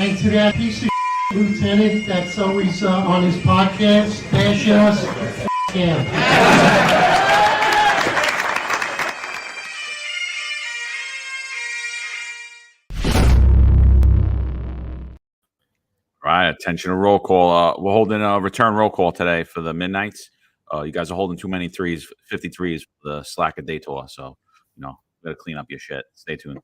And to that piece of lieutenant that's always on his podcast, bash us, him. All right, attention to roll call. We're holding a return roll call today for the Midnights. You guys are holding too many 53s for the Slack a Day tour. So, got to clean up your shit. Stay tuned.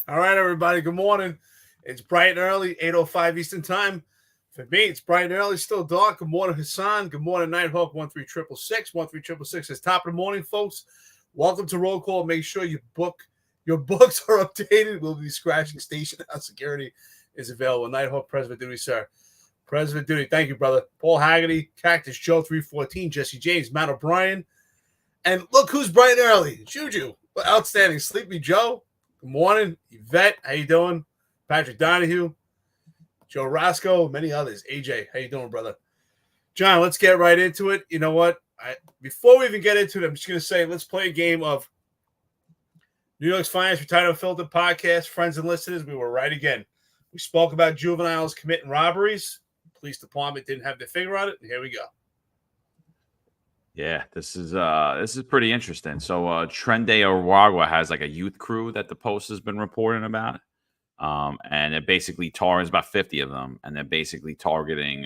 All right, everybody. Good morning. It's bright and early, 8:05 Eastern Time. For me, it's bright and early, still dark. Good morning, Hassan. Good morning, Nighthawk. 13666. 13666 is top of the morning, folks. Welcome to roll call. Make sure your books are updated. We'll be scratching station house security is available. Nighthawk, President Duty, sir. President Duty, thank you, brother. Paul Haggerty, Cactus Joe 314, Jesse James, Matt O'Brien. And look who's bright and early. Juju. Outstanding. Sleepy Joe. Good morning. Yvette, how you doing? Patrick Donahue, Joe Roscoe, many others. AJ, how you doing, brother? John, let's get right into it. You know what? Before we even get into it, I'm just going to say let's play a game of New York's Finest Retired Unfiltered podcast. Friends and listeners, we were right again. We spoke about juveniles committing robberies. Police department didn't have their finger on it, and here we go. Yeah, this is pretty interesting. So Tren de Aragua has like a youth crew that the Post has been reporting about. And they're basically targeting about 50 of them, and they're basically targeting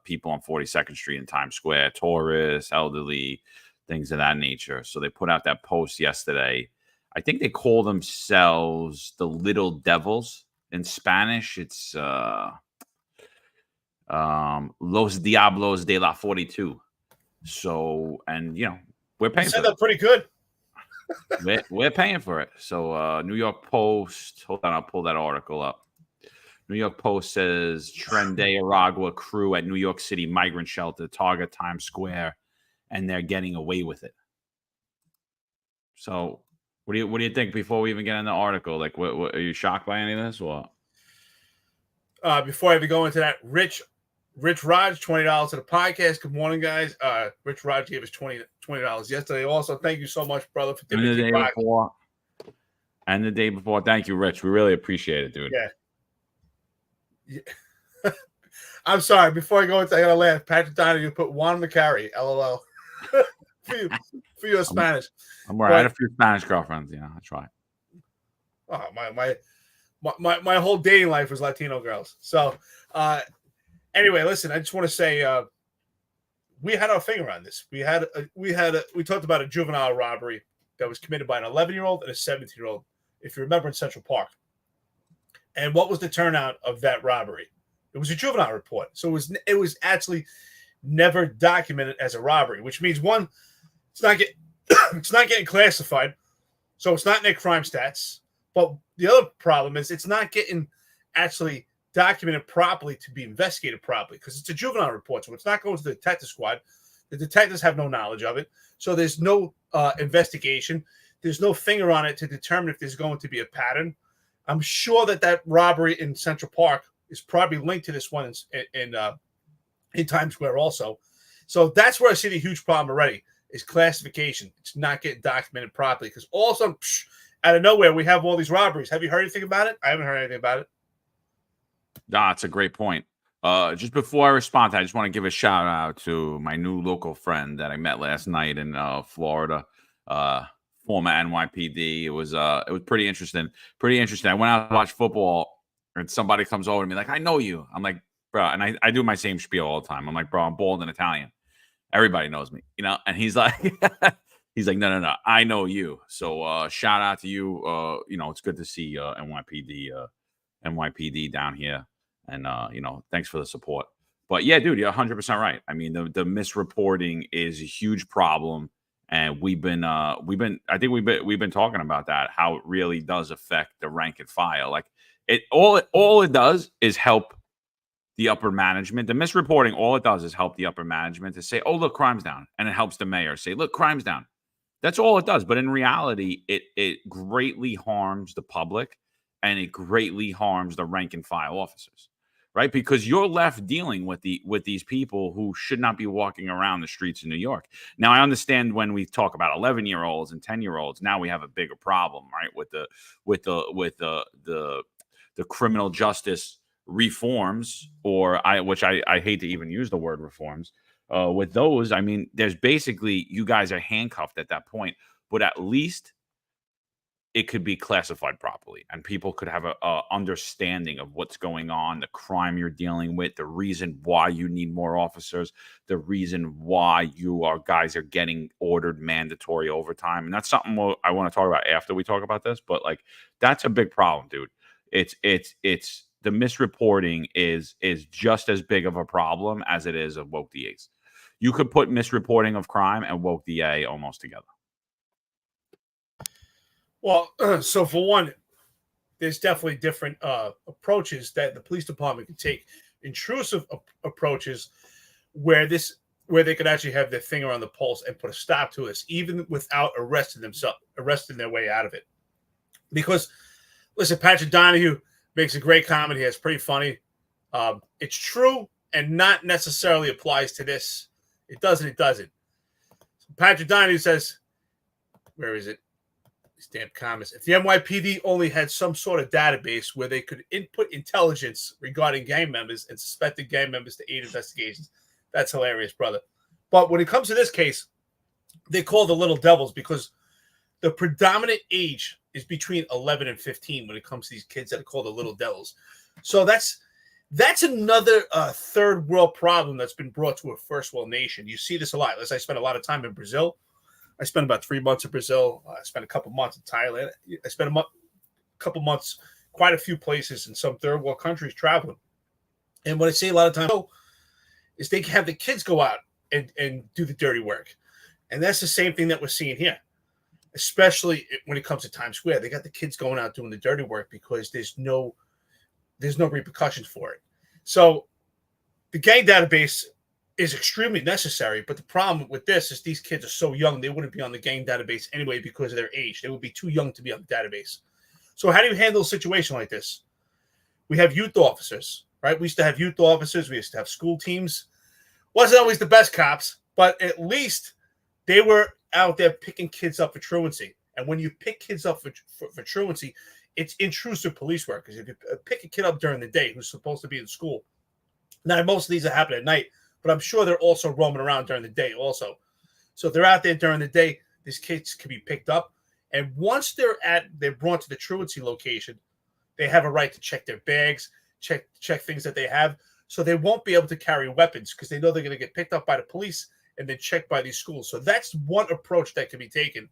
people on 42nd Street in Times Square, tourists, elderly, things of that nature. So they put out that post yesterday. I think they call themselves the Little Devils in Spanish. It's Los Diablos de la 42. So, and we're paying for that pretty good. We're paying for it. So New York Post, hold on, I'll pull that article up. New York Post says Tren de Aragua crew at New York City migrant shelter target Times Square, and they're getting away with it. So what do you think before we even get in the article? Like, what are you shocked by any of this? Or before I even go into that, Rich Raj, $20 to the podcast. Good morning, guys. Rich Raj gave us $20 yesterday. Also, thank you so much, brother, for and the day before. And the day before. Thank you, Rich. We really appreciate it, dude. Yeah. I'm sorry. Before I go into, I gotta laugh. Patrick Donahue put Juan McCarry, LOL, for your Spanish. I'm worried. I had a few Spanish girlfriends. That's right. Oh, my whole dating life was Latino girls. So. Anyway, listen, I just want to say we had our finger on this. We talked about a juvenile robbery that was committed by an 11-year-old and a 17-year-old, if you remember, in Central Park. And what was the turnout of that robbery? It was a juvenile report. So it was actually never documented as a robbery, which means one, it's not getting classified, so it's not in their crime stats. But the other problem is it's not getting actually documented properly to be investigated properly because it's a juvenile report, so it's not going to the detective squad. The detectives have no knowledge of it, so there's no investigation. There's no finger on it to determine if there's going to be a pattern. I'm sure that robbery in Central Park is probably linked to this one in Times Square also. So that's where I see the huge problem already is classification. It's not getting documented properly because all of a sudden, out of nowhere, we have all these robberies. Have you heard anything about it? I haven't heard anything about it. That's a great point. Just before I respond, I just want to give a shout out to my new local friend that I met last night in Florida, former NYPD. It was pretty interesting. I went out to watch football, and somebody comes over to me like, "I know you." I'm like, "Bro," and I do my same spiel all the time. I'm like, "Bro, I'm bald and Italian. Everybody knows me, And he's like, no, I know you. So shout out to you. It's good to see NYPD down here. And, thanks for the support. But yeah, dude, you're 100% right. I mean, the misreporting is a huge problem. And we've been talking about that, how it really does affect the rank and file. Like all it does is help the upper management. The misreporting, all it does is help the upper management to say, oh, look, crime's down. And it helps the mayor say, look, crime's down. That's all it does. But in reality, it greatly harms the public and it greatly harms the rank and file officers, right? Because you're left dealing with these people who should not be walking around the streets of New York. Now, I understand when we talk about 11-year-olds and 10-year-olds, now we have a bigger problem, right? With the the criminal justice reforms, or which I hate to even use the word reforms. With those, I mean, there's basically, you guys are handcuffed at that point, but at least it could be classified properly and people could have a understanding of what's going on, the crime you're dealing with, the reason why you need more officers, the reason why guys are getting ordered mandatory overtime. And that's something I want to talk about after we talk about this, but like, that's a big problem, dude. It's the misreporting is just as big of a problem as it is of woke DAs. You could put misreporting of crime and woke DA almost together. Well, so for one, there's definitely different approaches that the police department can take. Intrusive approaches where they could actually have their finger on the pulse and put a stop to this, even without arresting their way out of it. Because, listen, Patrick Donahue makes a great comment here. It's pretty funny. It's true and not necessarily applies to this. It doesn't. Patrick Donahue says, where is it? These damn comments. If the NYPD only had some sort of database where they could input intelligence regarding gang members and suspected gang members to aid investigations, that's hilarious, brother. But when it comes to this case, they call the little devils because the predominant age is between 11 and 15 when it comes to these kids that are called the little devils. So that's another third world problem that's been brought to a first world nation. You see this a lot. As I spent a lot of time in Brazil. I spent about 3 months in Brazil. I spent a couple months in Thailand. I spent couple months, quite a few places in some third world countries traveling. And what I see a lot of times is they have the kids go out and do the dirty work. And that's the same thing that we're seeing here, especially when it comes to Times Square. They got the kids going out doing the dirty work because there's no repercussions for it. So the gang database is extremely necessary, but the problem with this is these kids are so young, they wouldn't be on the gang database anyway because of their age. They would be too young to be on the database. So how do you handle a situation like this? We have youth officers, right? We used to have youth officers. We used to have school teams. Wasn't always the best cops, but at least they were out there picking kids up for truancy. And when you pick kids up for truancy, it's intrusive police work. Because if you pick a kid up during the day who's supposed to be in school, now most of these are happening at night, but I'm sure they're also roaming around during the day also. So if they're out there during the day, these kids can be picked up. And once they're brought to the truancy location, they have a right to check their bags, check things that they have. So they won't be able to carry weapons because they know they're going to get picked up by the police and then checked by these schools. So that's one approach that can be taken.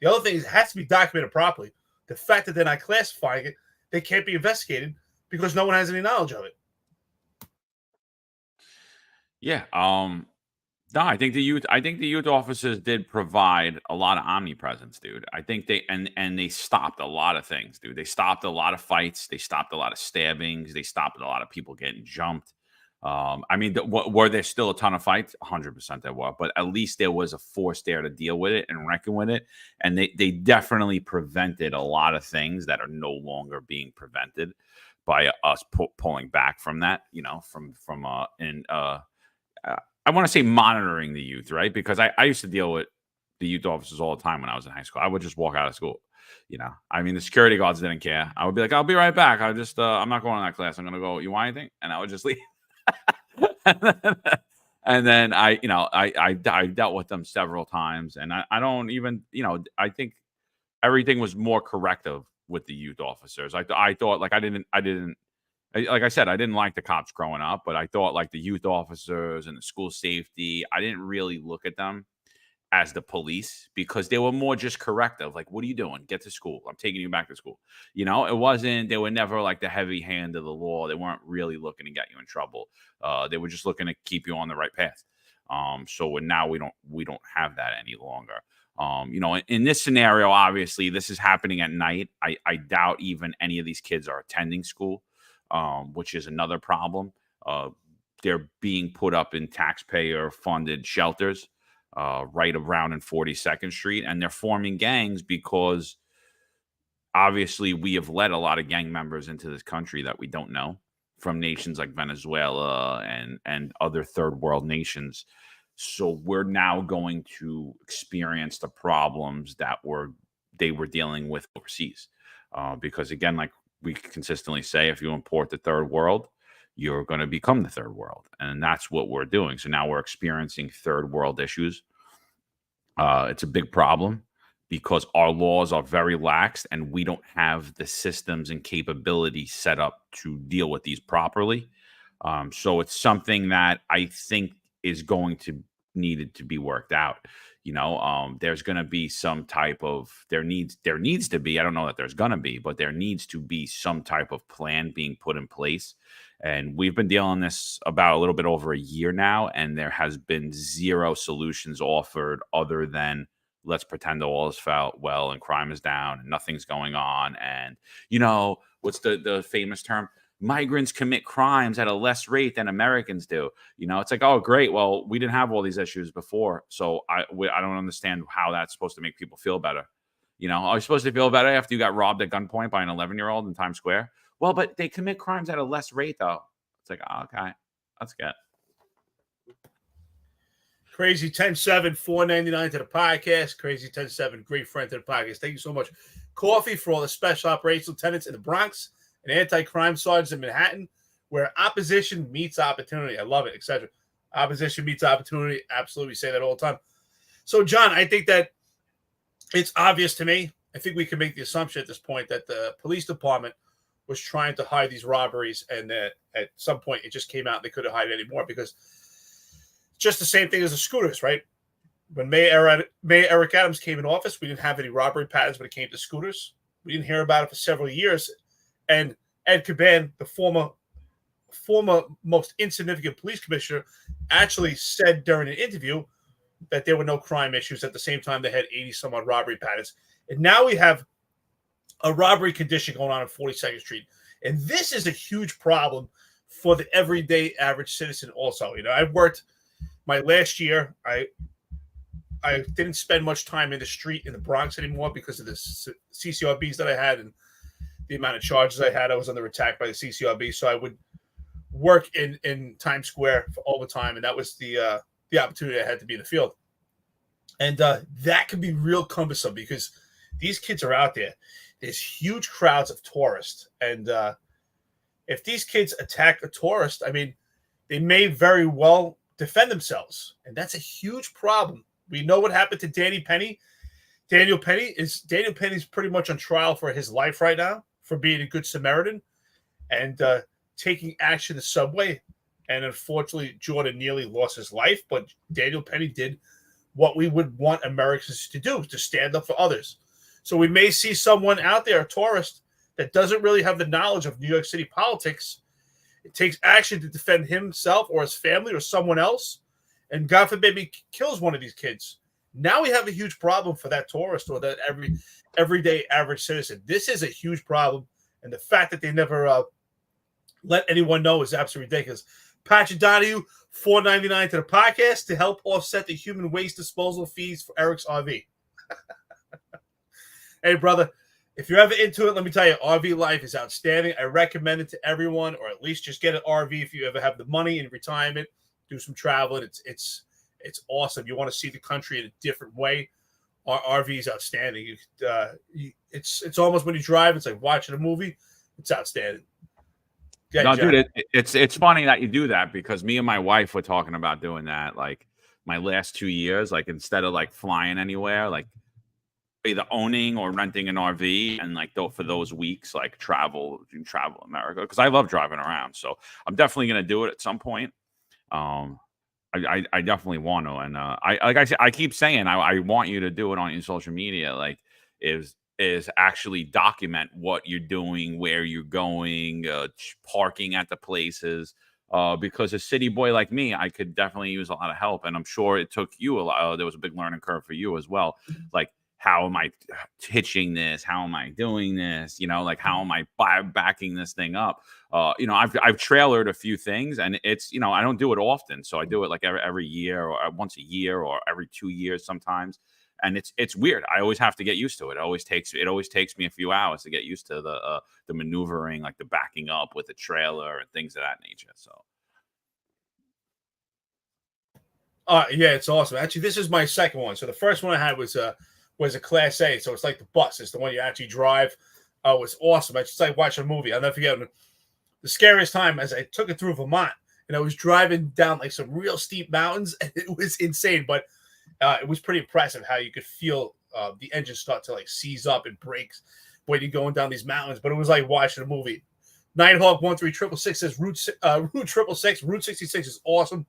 The other thing is it has to be documented properly. The fact that they're not classifying it, they can't be investigated because no one has any knowledge of it. Yeah. No, I think the youth officers did provide a lot of omnipresence, dude. I think they stopped a lot of things, dude. They stopped a lot of fights. They stopped a lot of stabbings. They stopped a lot of people getting jumped. I mean, were there still a ton of fights? 100% there were, but at least there was a force there to deal with it and reckon with it. And they definitely prevented a lot of things that are no longer being prevented by us pulling back from that, I want to say monitoring the youth, right? Because I used to deal with the youth officers all the time when I was in high school. I would just walk out of school, I mean, the security guards didn't care. I would be like, I'll be right back. I'm not going to that class. I'm going to go, you want anything? And I would just leave. and then I dealt with them several times, and I don't even, I think everything was more corrective with the youth officers. I thought like like I said, I didn't like the cops growing up, but I thought like the youth officers and the school safety, I didn't really look at them as the police because they were more just corrective. Like, what are you doing? Get to school. I'm taking you back to school. They were never like the heavy hand of the law. They weren't really looking to get you in trouble. They were just looking to keep you on the right path. So now we don't have that any longer. In this scenario, obviously this is happening at night. I doubt even any of these kids are attending school. Which is another problem. They're being put up in taxpayer-funded shelters right around in 42nd Street, and they're forming gangs because obviously we have let a lot of gang members into this country that we don't know from nations like Venezuela and other third world nations. So we're now going to experience the problems that they were dealing with overseas. Because again, like we consistently say, if you import the third world, you're going to become the third world. And that's what we're doing. So now we're experiencing third world issues. It's a big problem because our laws are very lax and we don't have the systems and capabilities set up to deal with these properly. So it's something that I think is going to needed to be worked out. There's going to be some type of there needs to be, I don't know that there's going to be, but there needs to be some type of plan being put in place. And we've been dealing this about a little bit over a year now, and there has been zero solutions offered other than let's pretend all is well and crime is down and nothing's going on. And what's the famous term? Migrants commit crimes at a less rate than Americans do. It's like, oh, great. Well, we didn't have all these issues before. So I don't understand how that's supposed to make people feel better. Are you supposed to feel better after you got robbed at gunpoint by an 11-year-old in Times Square? Well, but they commit crimes at a less rate, though. It's like, oh, okay, that's good. Crazy 10-7, $4.99 to the podcast. Crazy 10-7, great friend to the podcast. Thank you so much. Coffee for all the special operations lieutenants in the Bronx and anti-crime sergeants in Manhattan, where opposition meets opportunity. I love it, etc. Opposition meets opportunity. Absolutely say that all the time. So, John, I think that it's obvious to me. I think we can make the assumption at this point that the police department was trying to hide these robberies, and that at some point it just came out and they couldn't hide it anymore, because it's just the same thing as the scooters, right? When Mayor Eric Adams came in office, we didn't have any robbery patterns when it came to scooters. We didn't hear about it for several years. And Ed Caban, the former most insignificant police commissioner, actually said during an interview that there were no crime issues. At the same time, they had 80-some-odd robbery patterns. And now we have a robbery condition going on 42nd Street. And this is a huge problem for the everyday average citizen also. I've worked my last year. I didn't spend much time in the street in the Bronx anymore because of the CCRBs that I had and the amount of charges I had. I was under attack by the CCRB. So I would work in Times Square for overtime. And that was the opportunity I had to be in the field. And that can be real cumbersome because these kids are out there. There's huge crowds of tourists. And if these kids attack a tourist, they may very well defend themselves. And that's a huge problem. We know what happened to Daniel Penny. Daniel Penny's pretty much on trial for his life right now for being a good Samaritan and taking action in the subway. And unfortunately, Jordan nearly lost his life. But Daniel Penny did what we would want Americans to do, to stand up for others. So we may see someone out there, a tourist, that doesn't really have the knowledge of New York City politics. It takes action to defend himself or his family or someone else. And God forbid he kills one of these kids. Now we have a huge problem for that tourist or that everyday average citizen. This is a huge problem. And the fact that they never let anyone know is absolutely ridiculous. Patrick Donahue, $4.99 to the podcast to help offset the human waste disposal fees for Eric's RV. Hey, brother, if you're ever into it, let me tell you, RV life is outstanding. I recommend it to everyone, or at least just get an RV if you ever have the money in retirement. Do some traveling. It's awesome. You want to see the country in a different way. Our RV is outstanding. It's almost when you drive, it's like watching a movie. It's outstanding. Yeah, no, dude, it's funny that you do that because me and my wife were talking about doing that. Like my last 2 years, like instead of like flying anywhere, like either owning or renting an RV and like for those weeks, like travel America, because I love driving around. So I'm definitely gonna do it at some point. I definitely want to, and I keep saying I want you to do it on your social media. Like is actually document what you're doing, where you're going, parking at the places. Because a city boy like me, I could definitely use a lot of help, and I'm sure it took you a lot. There was a big learning curve for you as well. Like, how am I hitching this? How am I doing this? Like how am I backing this thing up? I've trailered a few things, and it's I don't do it often, so I do it like every year or once a year or every 2 years sometimes. And it's weird. I always have to get used to it. It always takes me a few hours to get used to the maneuvering, like the backing up with the trailer and things of that nature. So, yeah, it's awesome. Actually, this is my second one. So the first one I had was a Class A. So it's like the bus. It's the one you actually drive. Oh, it's awesome. It's just like watching a movie. I'll never forget the scariest time as I took it through Vermont, and I was driving down like some real steep mountains, and it was insane. But it was pretty impressive how you could feel the engine start to like seize up and brakes when you're going down these mountains. But it was like watching a movie. Nighthawk 13666 says Route 666. Route 66 is awesome.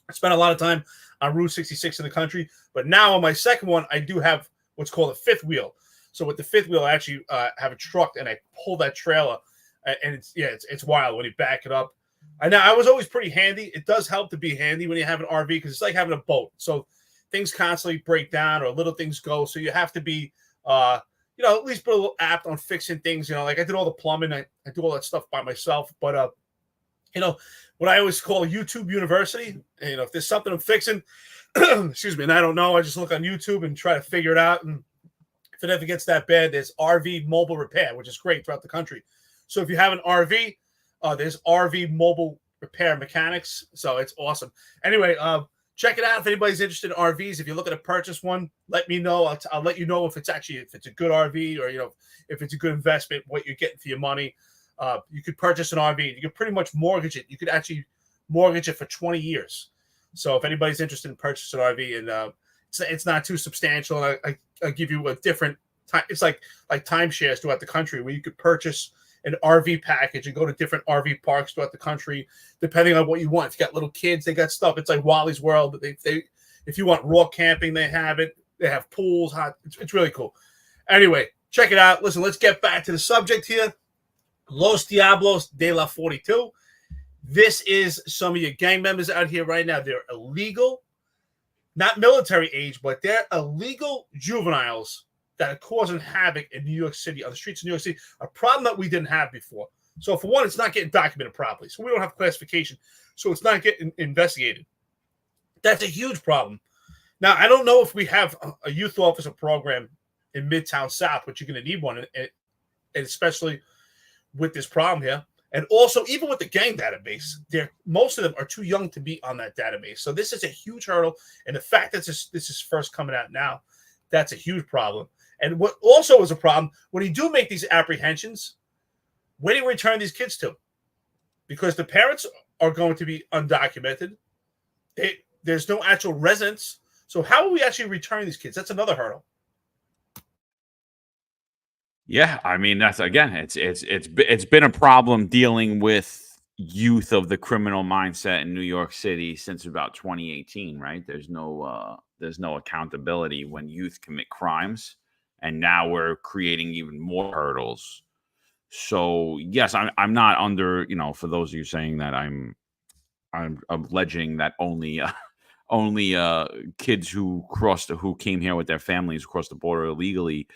I spent a lot of time on Route 66 in the country, but now on my second one, I do have what's called a fifth wheel. So with the fifth wheel, I actually have a truck, and I pull that trailer, and it's wild when you back it up. I was always pretty handy. It does help to be handy when you have an RV because it's like having a boat. So things constantly break down or little things go. So you have to be, at least be a little apt on fixing things. Like I did all the plumbing. I do all that stuff by myself. But, what I always call YouTube University, if there's something I'm fixing, excuse me, and I don't know, I just look on YouTube and try to figure it out. And if it ever gets that bad, there's RV mobile repair, which is great throughout the country. So if you have an RV, there's RV mobile repair mechanics. So it's awesome. Anyway, check it out if anybody's interested in RVs. If you're looking to purchase one, let me know. I'll let you know if it's a good RV or if it's a good investment, what you're getting for your money. You could purchase an RV. You could pretty much mortgage it. You could actually mortgage it for 20 years. So if anybody's interested in purchasing an RV, and it's not too substantial, and I give you a different time. It's like timeshares throughout the country where you could purchase an RV package and go to different RV parks throughout the country, depending on what you want. If you got little kids, they got stuff. It's like Wally's World. If you want raw camping, they have it. They have pools. It's really cool. Anyway, check it out. Listen, let's get back to the subject here. Los Diablos de la 42. This is some of your gang members out here right now. They're illegal, not military age, but they're illegal juveniles that are causing havoc in New York City, on the streets of New York City, a problem that we didn't have before. So for one, it's not getting documented properly. So we don't have classification. So it's not getting investigated. That's a huge problem. Now, I don't know if we have a youth officer program in Midtown South, but you're going to need one, and especially with this problem here. And also, even with the gang database, most of them are too young to be on that database. So this is a huge hurdle. And the fact that this is first coming out now, that's a huge problem. And what also is a problem, when you do make these apprehensions, where do you return these kids to? Because the parents are going to be undocumented. There's no actual residence. So how will we actually return these kids? That's another hurdle. Yeah, I mean that's again, it's been a problem dealing with youth of the criminal mindset in New York City since about 2018, right? There's no accountability when youth commit crimes, and now we're creating even more hurdles. So yes, I'm not under, for those of you saying that I'm alleging that only kids who came here with their families across the border illegally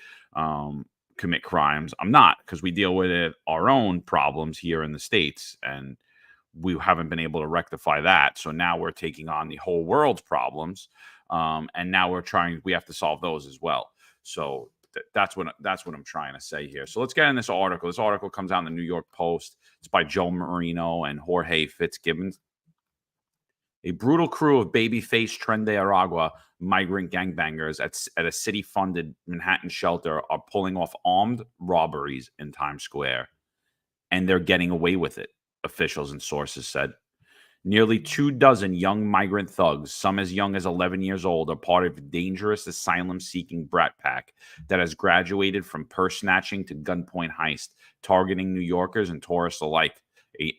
commit crimes. I'm not, because we deal with our own problems here in the States, and we haven't been able to rectify that. So now we're taking on the whole world's problems, and now we have to solve those as well. So that's what I'm trying to say here. So let's get in this article. This article comes out in the New York Post. It's by Joe Marino and Jorge Fitzgibbons. A brutal crew of babyface Tren de Aragua migrant gangbangers at a city-funded Manhattan shelter are pulling off armed robberies in Times Square, and they're getting away with it, officials and sources said. Nearly 24 young migrant thugs, some as young as 11 years old, are part of a dangerous asylum-seeking brat pack that has graduated from purse snatching to gunpoint heist, targeting New Yorkers and tourists alike, a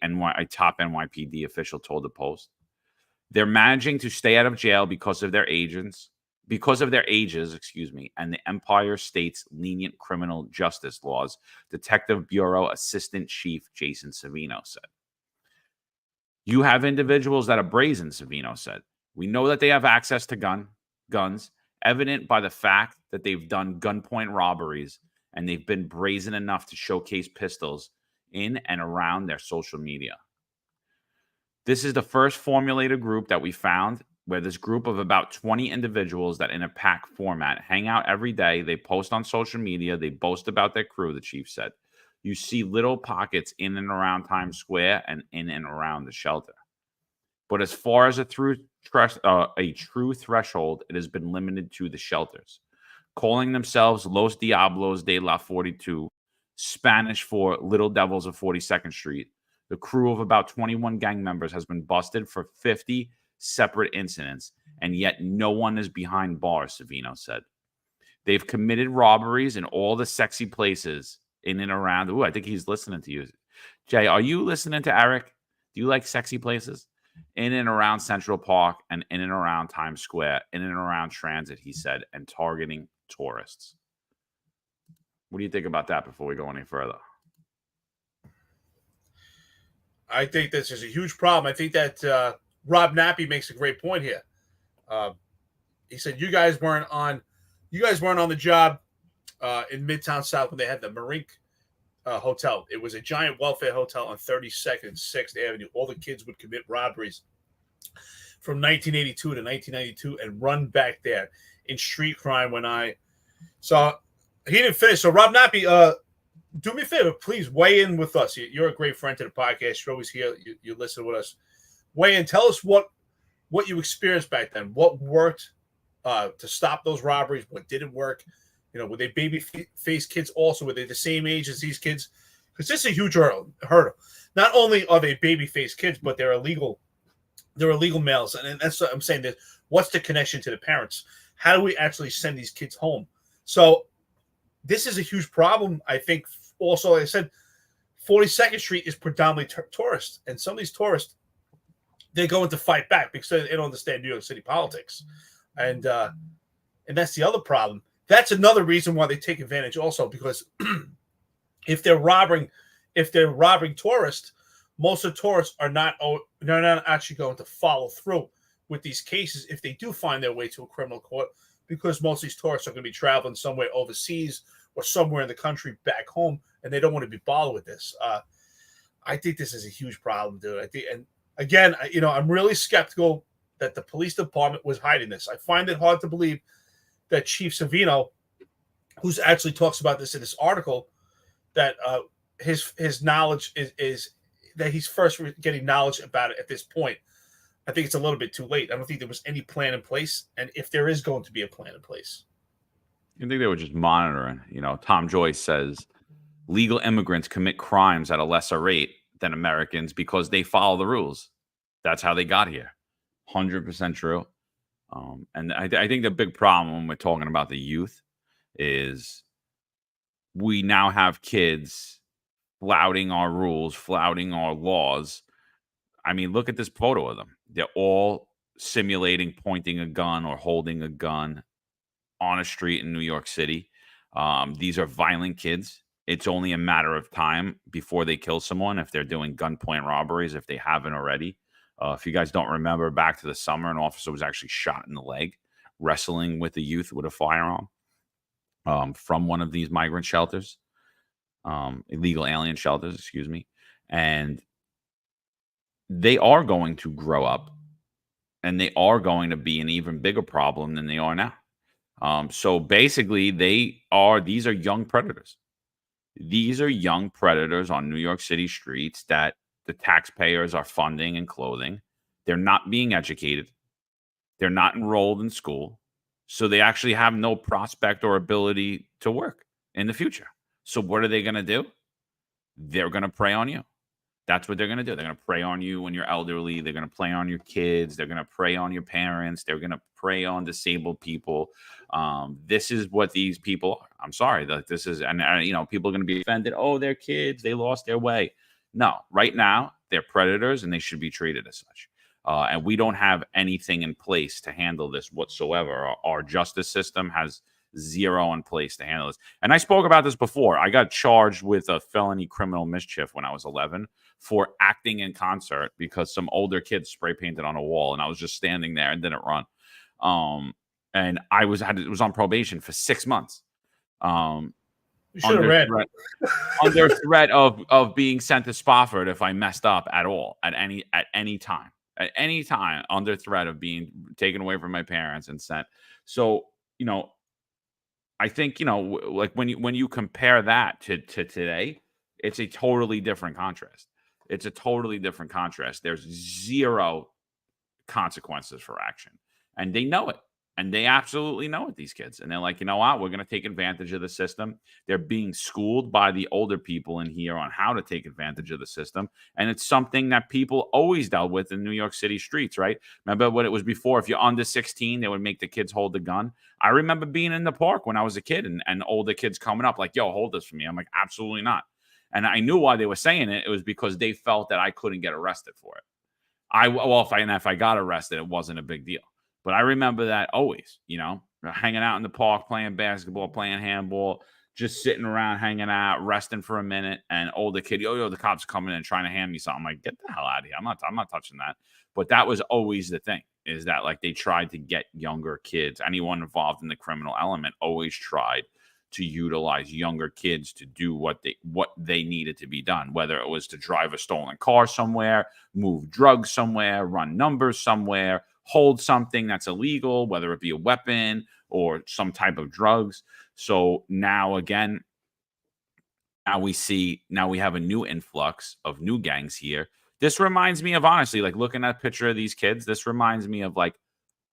top NYPD official told the Post. They're managing to stay out of jail because of their ages, and the Empire State's lenient criminal justice laws, Detective Bureau Assistant Chief Jason Savino said. You have individuals that are brazen, Savino said. We know that they have access to guns, evident by the fact that they've done gunpoint robberies, and they've been brazen enough to showcase pistols in and around their social media. This is the first formulated group that we found, where this group of about 20 individuals that in a pack format hang out every day. They post on social media. They boast about their crew, the chief said. You see little pockets in and around Times Square and in and around the shelter. But as far as a true threshold, it has been limited to the shelters. Calling themselves Los Diablos de la 42, Spanish for Little Devils of 42nd Street. The crew of about 21 gang members has been busted for 50 separate incidents, and yet no one is behind bars, Savino said. They've committed robberies in all the sexy places in and around. Ooh, I think he's listening to you. Jay, are you listening to Eric? Do you like sexy places? In and around Central Park and in and around Times Square, in and around transit, he said, and targeting tourists. What do you think about that before we go any further? I think this is a huge problem. I think that Rob Nappy makes a great point here. He said you guys weren't on the job in Midtown South when they had the Marink hotel. It was a giant welfare hotel on 32nd and 6th Avenue. All the kids would commit robberies from 1982 to 1992 and run back there in street crime. So he didn't finish. So Rob Nappy, do me a favor, please weigh in with us. You're a great friend to the podcast. You're always here. You listen with us. Weigh in. Tell us what you experienced back then. What worked to stop those robberies? What didn't work? Were they baby-faced kids also? Were they the same age as these kids? Because this is a huge hurdle. Not only are they baby-faced kids, but they're illegal males. And that's what I'm saying. What's the connection to the parents? How do we actually send these kids home? So this is a huge problem, I think. Also, like I said, 42nd Street is predominantly tourists. And some of these tourists, they're going to fight back because they don't understand New York City politics. And that's the other problem. That's another reason why they take advantage also, because if they're robbing tourists, most of the tourists they're not actually going to follow through with these cases if they do find their way to a criminal court, because most of these tourists are going to be traveling somewhere overseas or somewhere in the country back home, and they don't want to be bothered with this. I think this is a huge problem, dude. And again, I'm really skeptical that the police department was hiding this. I find it hard to believe that Chief Savino, who's actually talks about this in this article, that his knowledge is that he's first getting knowledge about it at this point. I think it's a little bit too late. I don't think there was any plan in place, and if there is going to be a plan in place, I think they were just monitoring. Tom Joyce says legal immigrants commit crimes at a lesser rate than Americans because they follow the rules. That's how they got here. 100% true. And I think the big problem when we're talking about the youth is we now have kids flouting our rules, flouting our laws. I mean, look at this photo of them. They're all simulating pointing a gun or holding a gun on a street in New York City. These are violent kids. It's only a matter of time before they kill someone if they're doing gunpoint robberies, if they haven't already. If you guys don't remember, back to the summer, an officer was actually shot in the leg wrestling with a youth with a firearm from one of these migrant shelters, illegal alien shelters, excuse me. And they are going to grow up, and they are going to be an even bigger problem than they are now. So basically, these are young predators. These are young predators on New York City streets that the taxpayers are funding and clothing. They're not being educated. They're not enrolled in school. So they actually have no prospect or ability to work in the future. So what are they going to do? They're going to prey on you. That's what they're going to do. They're going to prey on you when you're elderly. They're going to prey on your kids. They're going to prey on your parents. They're going to prey on disabled people. This is what these people are. I'm sorry. This is, and people are going to be offended. Oh, they're kids. They lost their way. No, right now, they're predators and they should be treated as such. And we don't have anything in place to handle this whatsoever. Our justice system has zero in place to handle this. And I spoke about this before. I got charged with a felony criminal mischief when I was 11 for acting in concert because some older kids spray painted on a wall, and I was just standing there and didn't run. And it was on probation for 6 months. You should have read. Under threat of being sent to Spofford if I messed up at all at any time. At any time, under threat of being taken away from my parents and sent. So, I think, like when you compare that to today, it's a totally different contrast. It's a totally different contrast. There's zero consequences for action, and they know it. And they absolutely know it, these kids. And they're like, you know what? We're going to take advantage of the system. They're being schooled by the older people in here on how to take advantage of the system. And it's something that people always dealt with in New York City streets, right? Remember what it was before? If you're under 16, they would make the kids hold the gun. I remember being in the park when I was a kid and older kids coming up like, yo, hold this for me. I'm like, absolutely not. And I knew why they were saying it. It was because they felt that I couldn't get arrested for it. If I got arrested, it wasn't a big deal. But I remember that always, hanging out in the park, playing basketball, playing handball, just sitting around, hanging out, resting for a minute. And older kid, yo, the cops coming in trying to hand me something. I'm like, get the hell out of here. I'm not touching that. But that was always the thing, is that like they tried to get younger kids, anyone involved in the criminal element always tried to utilize younger kids to do what they needed to be done, whether it was to drive a stolen car somewhere, move drugs somewhere, run numbers somewhere, hold something that's illegal, whether it be a weapon or some type of drugs. So now again, now we have a new influx of new gangs here. This reminds me of, honestly, like looking at a picture of these kids, this reminds me of like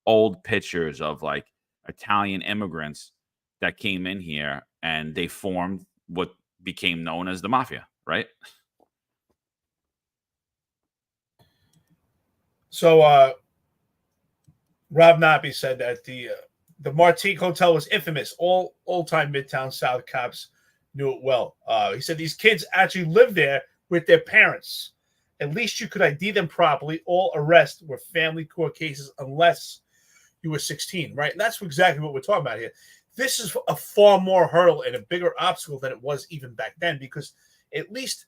old pictures of like Italian immigrants that came in here and they formed what became known as the mafia, right? So Rob Nappy said that the Martinique Hotel was infamous. All old-time Midtown South cops knew it well. He said these kids actually lived there with their parents. At least you could ID them properly. All arrests were family court cases unless you were 16, right? And that's exactly what we're talking about here. This is a far more hurdle and a bigger obstacle than it was even back then, because at least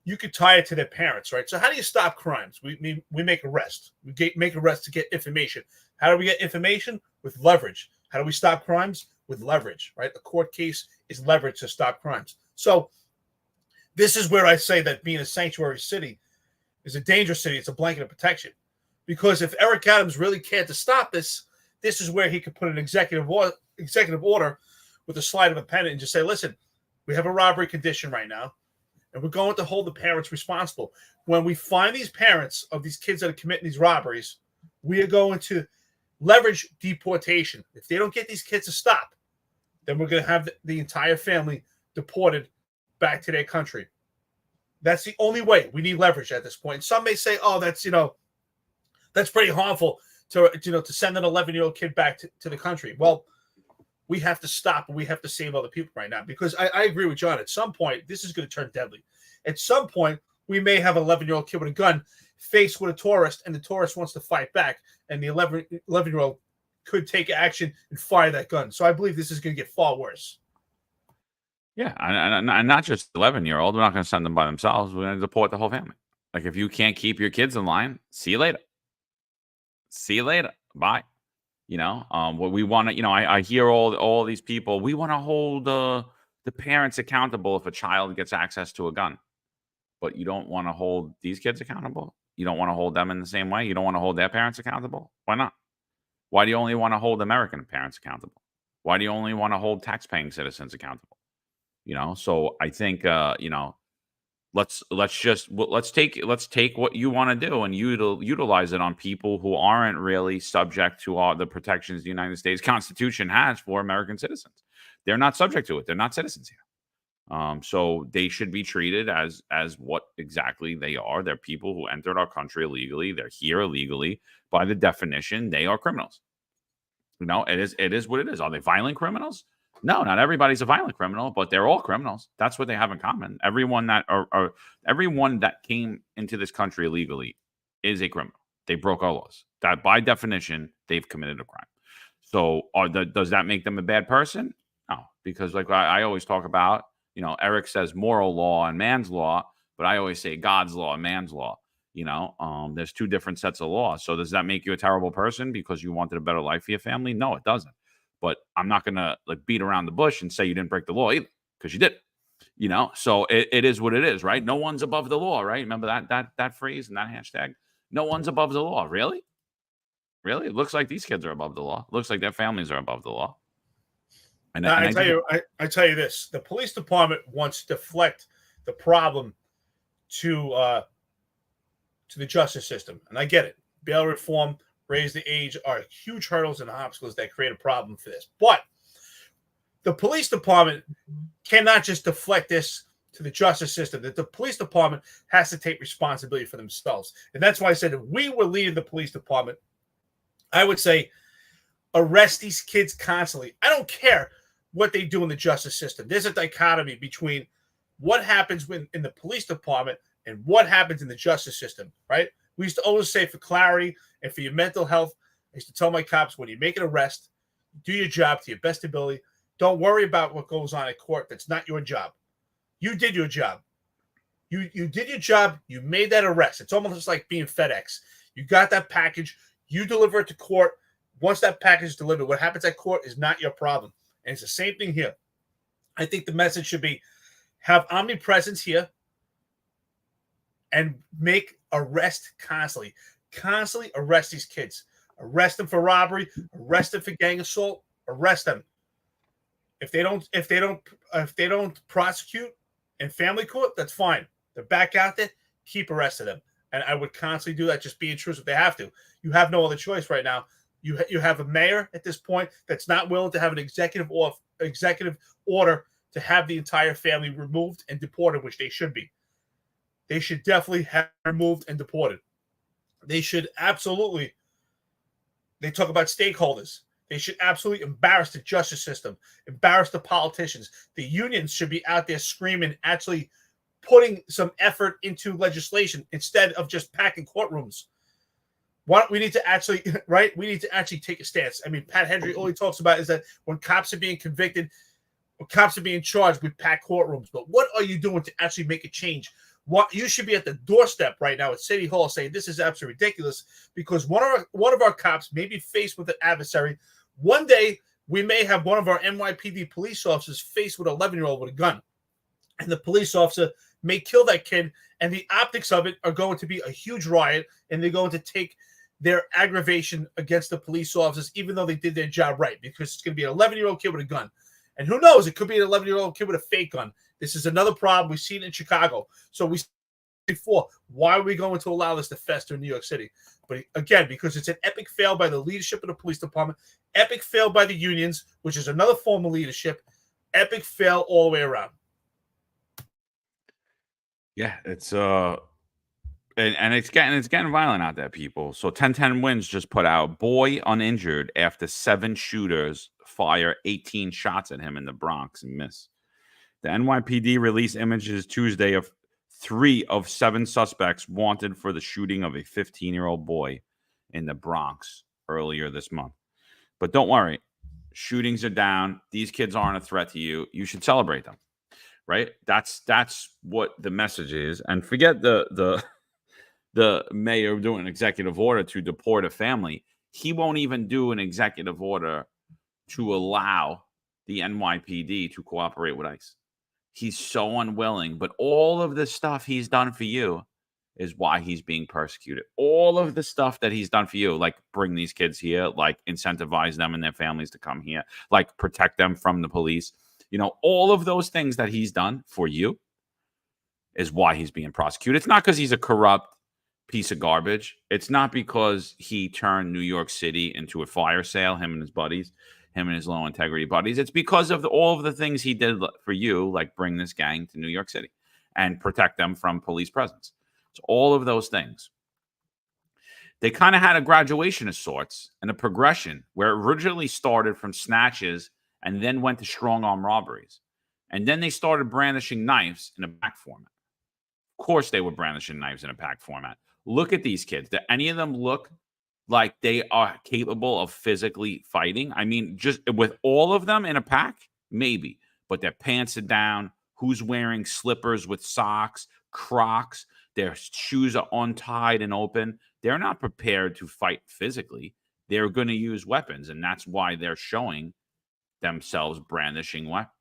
you could tie it to their parents, right? So how do you stop crimes? We make arrests. Make arrests to get information. How do we get information? With leverage. How do we stop crimes? With leverage, right? A court case is leverage to stop crimes. So this is where I say that being a sanctuary city is a dangerous city. It's a blanket of protection. Because if Eric Adams really cared to stop this, this is where he could put an executive order with a slide of a pen and just say, listen, we have a robbery condition right now, and we're going to hold the parents responsible. When we find these parents of these kids that are committing these robberies, we are going to leverage deportation. If they don't get these kids to stop, then we're going to have the entire family deported back to their country. That's the only way. We need leverage at this point. Some may say, oh, that's pretty harmful to send an 11-year-old kid back to the country. Well, we have to stop and we have to save other people right now, because I agree with John. At some point, this is going to turn deadly. At some point, we may have an 11-year-old kid with a gun faced with a tourist, and the tourist wants to fight back, and the 11-year-old could take action and fire that gun. So I believe this is going to get far worse. Yeah, and not just 11-year-old. We're not going to send them by themselves. We're going to deport the whole family. Like, if you can't keep your kids in line, see you later. See you later. Bye. What we want to, I hear all these people, we want to hold the parents accountable if a child gets access to a gun. But you don't want to hold these kids accountable? You don't want to hold them in the same way? You don't want to hold their parents accountable? Why not? Why do you only want to hold American parents accountable? Why do you only want to hold taxpaying citizens accountable? So I think, let's take what you want to do and utilize it on people who aren't really subject to all the protections the United States Constitution has for American citizens. They're not subject to it. They're not citizens here. So they should be treated as what exactly they are. They're people who entered our country illegally. They're here illegally. By the definition, they are criminals. It is what it is. Are they violent criminals? No, not everybody's a violent criminal, but they're all criminals. That's what they have in common. Everyone that came into this country illegally is a criminal. They broke our laws. That, by definition, they've committed a crime. So, does that make them a bad person? No, because like I always talk about, Eric says moral law and man's law, but I always say God's law and man's law. There's two different sets of laws. So does that make you a terrible person because you wanted a better life for your family? No, it doesn't. But I'm not going to beat around the bush and say you didn't break the law either, because you did. So it is what it is, right? No one's above the law, right? Remember that phrase and that hashtag? No one's above the law. Really? It looks like these kids are above the law. It looks like their families are above the law. And I tell you this: the police department wants to deflect the problem to the justice system, and I get it. Bail reform, raise the age are huge hurdles and obstacles that create a problem for this. But the police department cannot just deflect this to the justice system. That the police department has to take responsibility for themselves. And that's why I said if we were leading the police department, I would say arrest these kids constantly. I don't care what they do in the justice system. There's a dichotomy between what happens in the police department and what happens in the justice system, right? We used to always say for clarity and for your mental health, I used to tell my cops, when you make an arrest, do your job to your best ability. Don't worry about what goes on at court. That's not your job. You did your job. You did your job. You made that arrest. It's almost just like being FedEx. You got that package. You deliver it to court. Once that package is delivered, what happens at court is not your problem. And it's the same thing here. I think the message should be have omnipresence here and make arrest constantly. Constantly arrest these kids. Arrest them for robbery. Arrest them for gang assault. Arrest them. If they don't prosecute in family court, that's fine. They're back out there. Keep arresting them. And I would constantly do that. Just be intrusive. They have to. You have no other choice right now. You have a mayor at this point that's not willing to have an executive order to have the entire family removed and deported, which they should be. They should definitely have removed and deported. They should absolutely. They talk about stakeholders. They should absolutely embarrass the justice system, embarrass the politicians. The unions should be out there screaming, actually putting some effort into legislation instead of just packing courtrooms. We need to actually, right? We need to actually take a stance. I mean, Pat Hendry, all he talks about is that when cops are being convicted, when cops are being charged, we pack courtrooms. But what are you doing to actually make a change? What you should be at the doorstep right now at City Hall saying this is absolutely ridiculous because one of our cops may be faced with an adversary. One day we may have one of our NYPD police officers faced with an 11-year-old with a gun, and the police officer may kill that kid. And the optics of it are going to be a huge riot, and they're going to take their aggravation against the police officers, even though they did their job right, because it's going to be an 11-year-old kid with a gun. And who knows? It could be an 11-year-old kid with a fake gun. This is another problem we've seen in Chicago. So we said before, why are we going to allow this to fester in New York City? But again, because it's an epic fail by the leadership of the police department, epic fail by the unions, which is another form of leadership, epic fail all the way around. Yeah, it's and it's getting violent out there, people. So 1010 Wins just put out boy uninjured after 7 shooters fire 18 shots at him in the Bronx and miss. The NYPD released images Tuesday of 3 of 7 suspects wanted for the shooting of a 15-year-old boy in the Bronx earlier this month. But don't worry, shootings are down. These kids aren't a threat to you. You should celebrate them, right? That's what the message is. And forget the mayor doing an executive order to deport a family. He won't even do an executive order to allow the NYPD to cooperate with ICE. He's so unwilling, but all of the stuff he's done for you is why he's being persecuted. All of the stuff that he's done for you, like bring these kids here, like incentivize them and their families to come here, like protect them from the police. You know, all of those things that he's done for you is why he's being prosecuted. It's not because he's a corrupt piece of garbage. It's not because he turned New York City into a fire sale, him and his buddies, him and his low integrity buddies. It's because of all of the things he did for you, like bring this gang to New York City and protect them from police presence. It's all of those things. They kind of had a graduation of sorts and a progression where it originally started from snatches and then went to strong arm robberies. And then they started brandishing knives in a pack format. Of course, they were brandishing knives in a pack format. Look at these kids. Do any of them look like they are capable of physically fighting? I mean, just with all of them in a pack, maybe. But their pants are down. Who's wearing slippers with socks, Crocs? Their shoes are untied and open. They're not prepared to fight physically. They're going to use weapons, and that's why they're showing themselves brandishing weapons.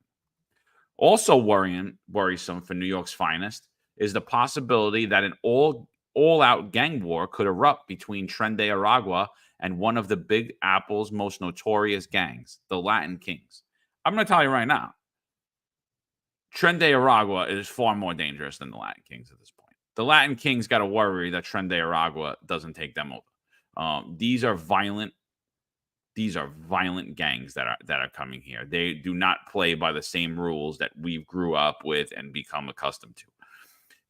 Also worrisome for New York's finest is the possibility that an all-out gang war could erupt between Tren de Aragua and one of the Big Apple's most notorious gangs, the Latin Kings. I'm going to tell you right now, Tren de Aragua is far more dangerous than the Latin Kings at this point. The Latin Kings got to worry that Tren de Aragua doesn't take them over. These are violent. These are violent gangs that are coming here. They do not play by the same rules that we grew up with and become accustomed to.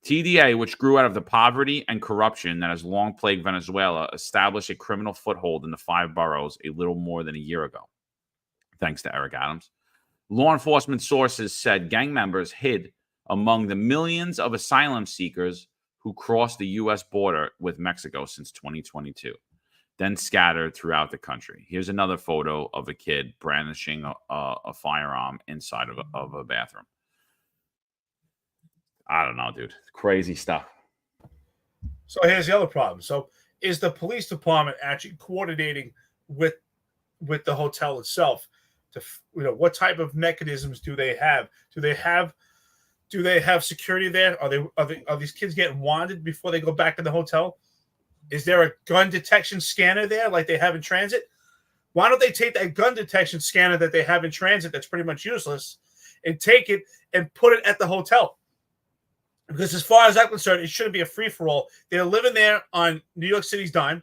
TDA, which grew out of the poverty and corruption that has long plagued Venezuela, established a criminal foothold in the 5 boroughs a little more than a year ago, thanks to Eric Adams. Law enforcement sources said gang members hid among the millions of asylum seekers who crossed the U.S. border with Mexico since 2022, then scattered throughout the country. Here's another photo of a kid brandishing a firearm inside of a bathroom. I don't know, dude. Crazy stuff. So here's the other problem. So is the police department actually coordinating with the hotel itself? To, what type of mechanisms do they have? Do they have security there? Are these kids getting wanted before they go back to the hotel? Is there a gun detection scanner there like they have in transit? Why don't they take that gun detection scanner that they have in transit that's pretty much useless and take it and put it at the hotel? Because as far as I'm concerned, it shouldn't be a free-for-all. They're living there on New York City's dime.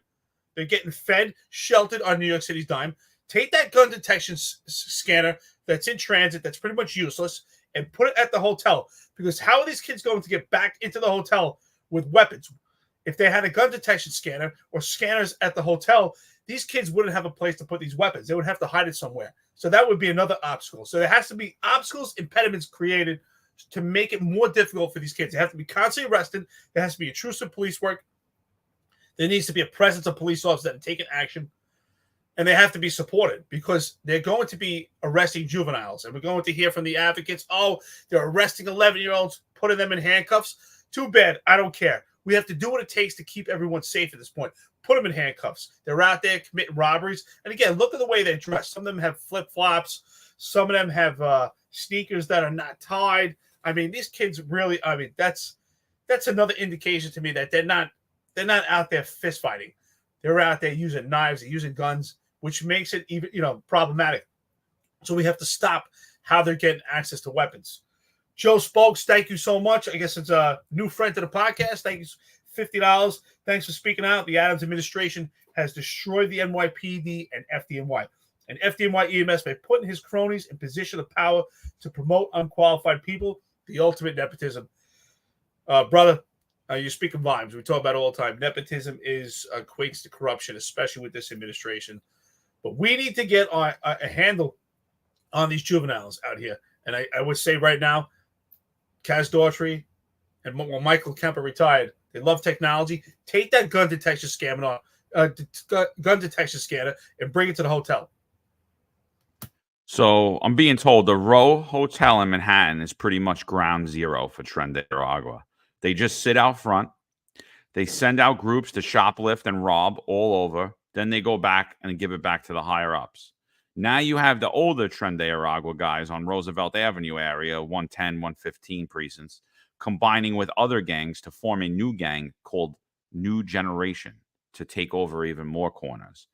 They're getting fed, sheltered on New York City's dime. Take that gun detection scanner that's in transit, that's pretty much useless, and put it at the hotel. Because how are these kids going to get back into the hotel with weapons? If they had a gun detection scanner or scanners at the hotel, these kids wouldn't have a place to put these weapons. They would have to hide it somewhere. So that would be another obstacle. So there has to be obstacles, impediments created to make it more difficult for these kids. They have to be constantly arrested. There has to be intrusive police work. There needs to be a presence of police officers that are taking action. And they have to be supported because they're going to be arresting juveniles. And we're going to hear from the advocates, oh, they're arresting 11-year-olds, putting them in handcuffs. Too bad. I don't care. We have to do what it takes to keep everyone safe at this point. Put them in handcuffs. They're out there committing robberies. And again, look at the way they're dressed. Some of them have flip-flops. Some of them have sneakers that are not tied. I mean, these kids really, that's another indication to me that they're not out there fist fighting. They're out there using knives, they're using guns, which makes it even, problematic. So we have to stop how they're getting access to weapons. Joe Spokes, thank you so much. I guess it's a new friend to the podcast. Thank you, $50. Thanks for speaking out. The Adams administration has destroyed the NYPD and FDNY. And FDNY EMS by putting his cronies in position of power to promote unqualified people, the ultimate nepotism. Brother, you're speaking volumes. We talk about it all the time. Nepotism equates to corruption, especially with this administration. But we need to get a handle on these juveniles out here. And I would say right now, Kaz Daughtry and Michael Kemper retired. They love technology. Take that gun detection scanner and bring it to the hotel. So I'm being told the Row Hotel in Manhattan is pretty much ground zero for Tren de Aragua. They just sit out front. They send out groups to shoplift and rob all over. Then they go back and give it back to the higher-ups. Now you have the older Tren de Aragua guys on Roosevelt Avenue area, 110, 115 precincts, combining with other gangs to form a new gang called New Generation to take over even more corners.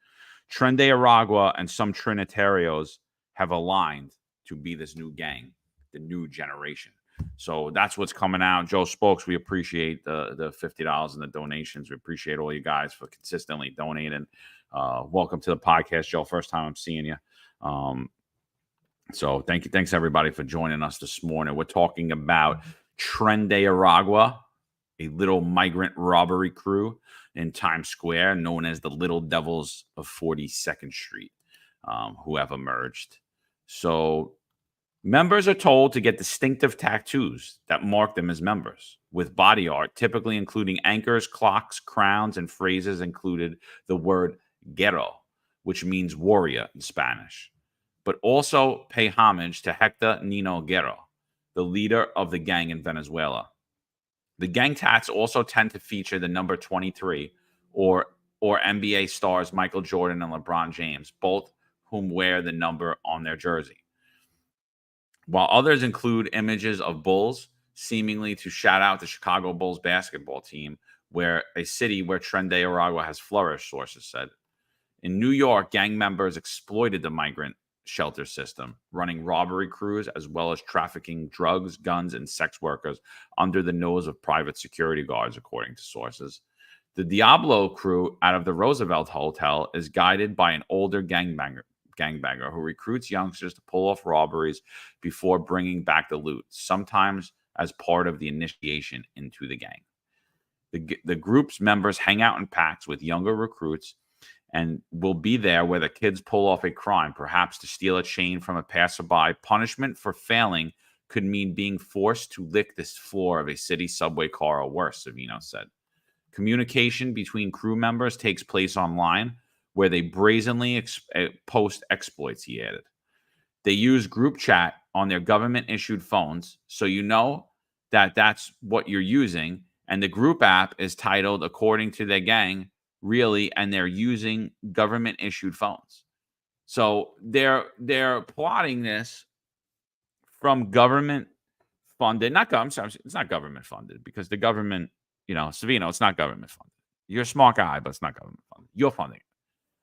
Tren de Aragua and some Trinitarios have aligned to be this new gang, the New Generation. So that's what's coming out. Joe Spokes, we appreciate the $50 and the donations. We appreciate all you guys for consistently donating. Welcome to the podcast, Joe. First time I'm seeing you. So thank you. Thanks, everybody, for joining us this morning. We're talking about Tren de Aragua, a little migrant robbery crew in Times Square, known as the Little Devils of 42nd Street, who have emerged. So members are told to get distinctive tattoos that mark them as members, with body art, typically including anchors, clocks, crowns, and phrases included the word guerrero, which means warrior in Spanish, but also pay homage to Hector Nino Guerrero, the leader of the gang in Venezuela. The gang tats also tend to feature the number 23 or NBA stars Michael Jordan and LeBron James, both whom wear the number on their jersey. While others include images of bulls, seemingly to shout out the Chicago Bulls basketball team, where a city where Tren de Aragua has flourished, sources said. In New York, gang members exploited the migrant shelter system, running robbery crews as well as trafficking drugs, guns, and sex workers under the nose of private security guards, according to sources. The Diablo crew out of the Roosevelt Hotel is guided by an older gangbanger who recruits youngsters to pull off robberies before bringing back the loot, sometimes as part of the initiation into the gang. The group's members hang out in packs with younger recruits and will be there where the kids pull off a crime, perhaps to steal a chain from a passerby. Punishment for failing could mean being forced to lick the floor of a city subway car or worse, Savino said. Communication between crew members takes place online, where they brazenly post exploits, he added. They use group chat on their government-issued phones, so you know that that's what you're using, and the group app is titled according to their gang, really, and they're using government-issued phones. So they're plotting this from government-funded, it's not government-funded, because the government, Savino, it's not government funded. You're a smart guy, but it's not government funded. You're funding it.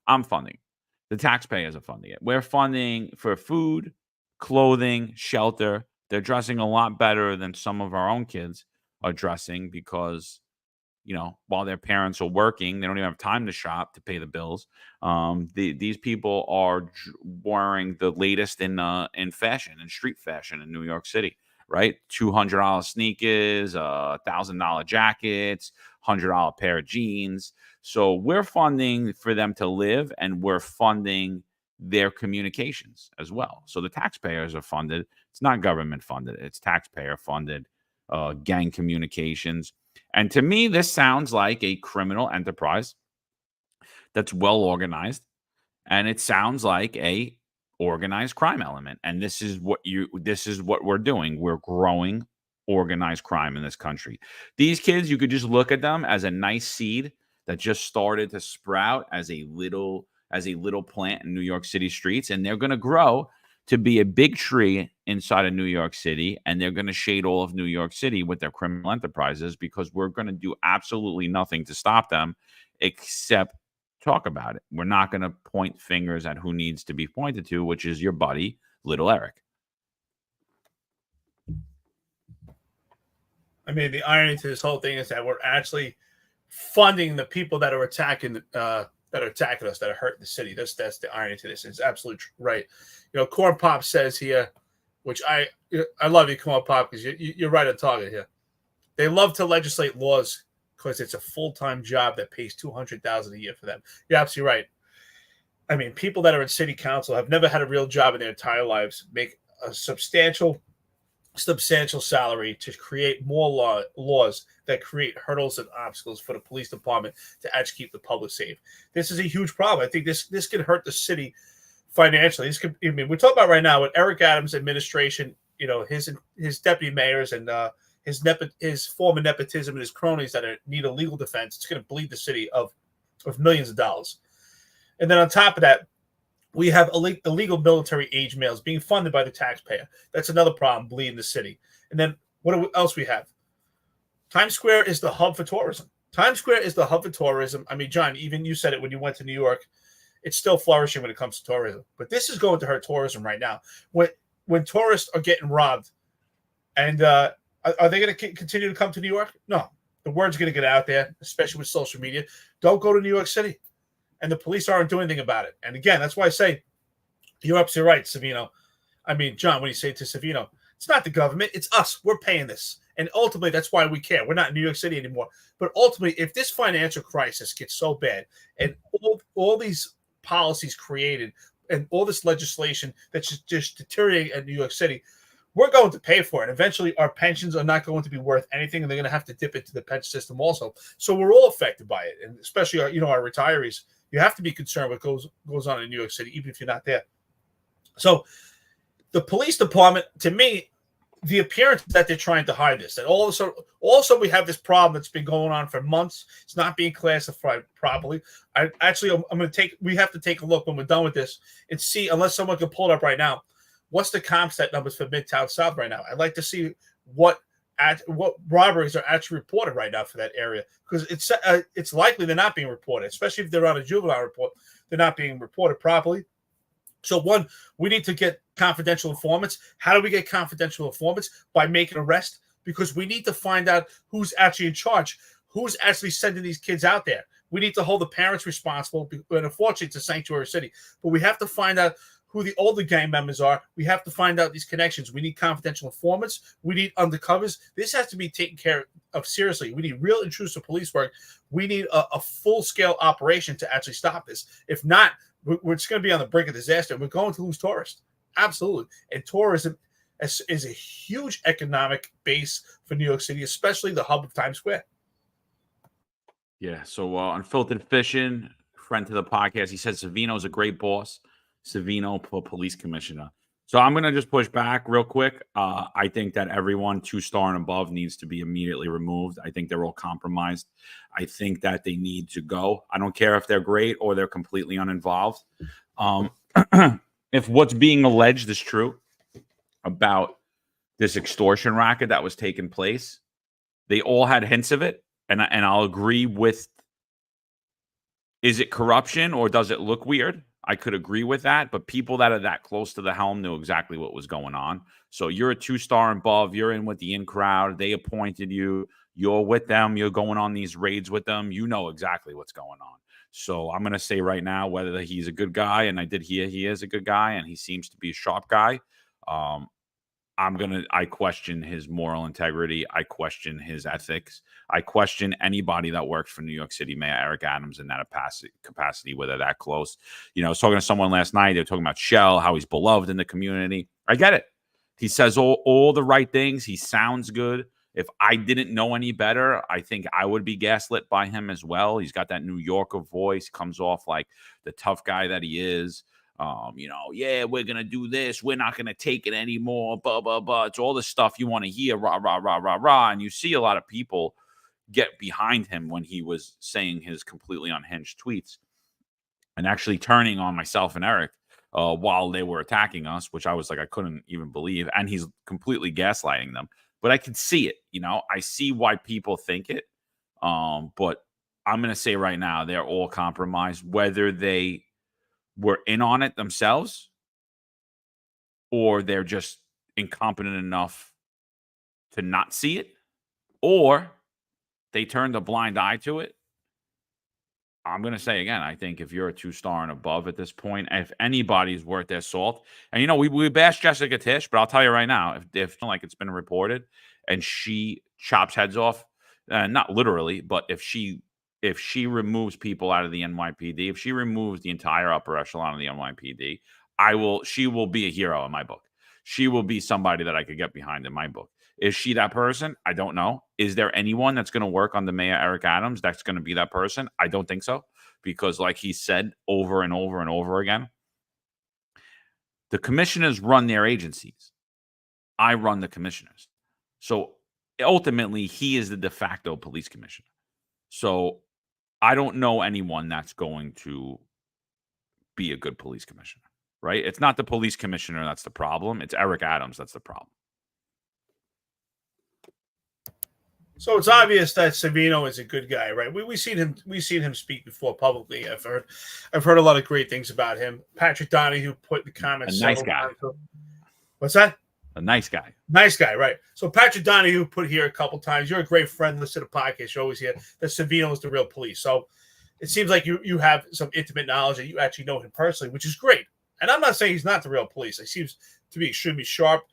I'm funding it. The taxpayers are funding it. We're funding for food, clothing, shelter. They're dressing a lot better than some of our own kids are dressing because, while their parents are working, they don't even have time to shop to pay the bills. These people are wearing the latest in fashion and street fashion in New York City. Right? $200 sneakers, $1,000 jackets, $100 pair of jeans. So we're funding for them to live, and we're funding their communications as well. So the taxpayers are funded. It's not government funded. It's taxpayer funded gang communications. And to me, this sounds like a criminal enterprise that's well organized, and it sounds like a organized crime element. And this is what we're doing. We're growing organized crime in this country. These kids, you could just look at them as a nice seed that just started to sprout as a little plant in New York City streets, and they're going to grow to be a big tree inside of New York City, and they're going to shade all of New York City with their criminal enterprises, because we're going to do absolutely nothing to stop them except talk about it. We're not going to point fingers at who needs to be pointed to, which is your buddy, Little Eric. I mean, the irony to this whole thing is that we're actually funding the people that are attacking us, that are hurting the city. That's the irony to this. It's absolutely right. Corn Pop says here, which I love you, Corn Pop, because you're right on target here. They love to legislate laws because it's a full-time job that pays $200,000 a year for them. You're absolutely right. I mean, people that are in city council have never had a real job in their entire lives, make a substantial salary to create more laws that create hurdles and obstacles for the police department to actually keep the public safe. This is a huge problem. I think this could hurt the city financially. We're talking about right now with Eric Adams' administration, his deputy mayors and his former nepotism and his cronies that need a legal defense. It's going to bleed the city of millions of dollars. And then on top of that, we have illegal military age males being funded by the taxpayer. That's another problem bleeding the city. And then what else we have? Times Square is the hub for tourism. Times Square is the hub for tourism. I mean, John, even you said it when you went to New York. It's still flourishing when it comes to tourism. But this is going to hurt tourism right now. When tourists are getting robbed, and are they going to continue to come to New York? No. The word's going to get out there, especially with social media. Don't go to New York City. And the police aren't doing anything about it. And again, that's why I say you're absolutely right, Savino. I mean, John, when you say to Savino, it's not the government, it's us. We're paying this. And ultimately, that's why we care. We're not in New York City anymore. But ultimately, if this financial crisis gets so bad and all these policies created and all this legislation that's just deteriorating at New York City, we're going to pay for it. Eventually, our pensions are not going to be worth anything, and they're going to have to dip into the pension system also. So we're all affected by it, and especially our retirees. You have to be concerned with what goes on in New York City, even if you're not there. So the police department, to me, the appearance that they're trying to hide this. And also we have this problem that's been going on for months. It's not being classified properly. We have to take a look when we're done with this and see, unless someone can pull it up right now, what's the CompStat numbers for Midtown South right now. I'd like to see what robberies are actually reported right now for that area, because it's likely they're not being reported, especially if they're on a juvenile report. They're not being reported properly. So one, we need to get confidential informants. How do we get confidential informants? By making arrests, because we need to find out who's actually in charge. who's actually sending these kids out there. We need to hold the parents responsible, and unfortunately, it's a sanctuary city. But we have to find out who the older gang members are. We have to find out these connections. We need confidential informants. We need undercovers. This has to be taken care of seriously. We need real intrusive police work. We need a full-scale operation to actually stop this. If not, we're just going to be on the brink of disaster. We're going to lose tourists. Absolutely. And tourism is a huge economic base for New York City, especially the hub of Times Square. Yeah. So Unfiltered Fishing, friend to the podcast, he said Savino's a great boss. Savino, police commissioner. So I'm going to just push back real quick. I think that everyone 2-star and above needs to be immediately removed. I think they're all compromised. I think that they need to go. I don't care if they're great or they're completely uninvolved. If what's being alleged is true about this extortion racket that was taking place, they all had hints of it. And I'll agree with, is it corruption or does it look weird? I could agree with that, but people that are that close to the helm knew exactly what was going on. So you're a 2-star and above. You're in with the in crowd. They appointed you. You're with them. You're going on these raids with them. You know exactly what's going on. So I'm going to say right now, whether he's a good guy, and I did hear he is a good guy, and he seems to be a sharp guy. I question his moral integrity. I question his ethics. I question anybody that works for New York City Mayor Eric Adams in that capacity, whether that close. I was talking to someone last night. They were talking about Shell, how he's beloved in the community. I get it. He says all the right things. He sounds good. If I didn't know any better, I think I would be gaslit by him as well. He's got that New Yorker voice, comes off like the tough guy that he is. Yeah, we're going to do this. We're not going to take it anymore. Blah, blah, blah. It's all the stuff you want to hear. Rah, rah, rah, rah, rah. And you see a lot of people get behind him when he was saying his completely unhinged tweets and actually turning on myself and Eric while they were attacking us, which I was like, I couldn't even believe. And he's completely gaslighting them. But I can see it. I see why people think it. But I'm going to say right now, they're all compromised, whether they were in on it themselves or they're just incompetent enough to not see it, or they turned a blind eye to it. I'm going to say again, I think if you're a 2-star and above at this point, if anybody's worth their salt, and we bash Jessica Tisch, but I'll tell you right now, if like it's been reported and she chops heads off, not literally, but if she removes people out of the NYPD, if she removes the entire upper echelon of the NYPD, she will be a hero in my book. She will be somebody that I could get behind in my book. Is she that person? I don't know. Is there anyone that's going to work on the Mayor Eric Adams that's going to be that person? I don't think so. Because like he said over and over and over again, the commissioners run their agencies. I run the commissioners. So ultimately, he is the de facto police commissioner. So I don't know anyone that's going to be a good police commissioner, right? It's not the police commissioner that's the problem. It's Eric Adams that's the problem. So it's obvious that Savino is a good guy, right? We've seen him speak before publicly. I've heard a lot of great things about him. Patrick Donahue put the comments. A nice guy. What's that? A nice guy. Nice guy, right? So Patrick Donahue put here a couple times. You're a great friend. Listen to the podcast. You're always here. That Savino is the real police. So it seems like you have some intimate knowledge that you actually know him personally, which is great. And I'm not saying he's not the real police. He seems to be extremely sharp.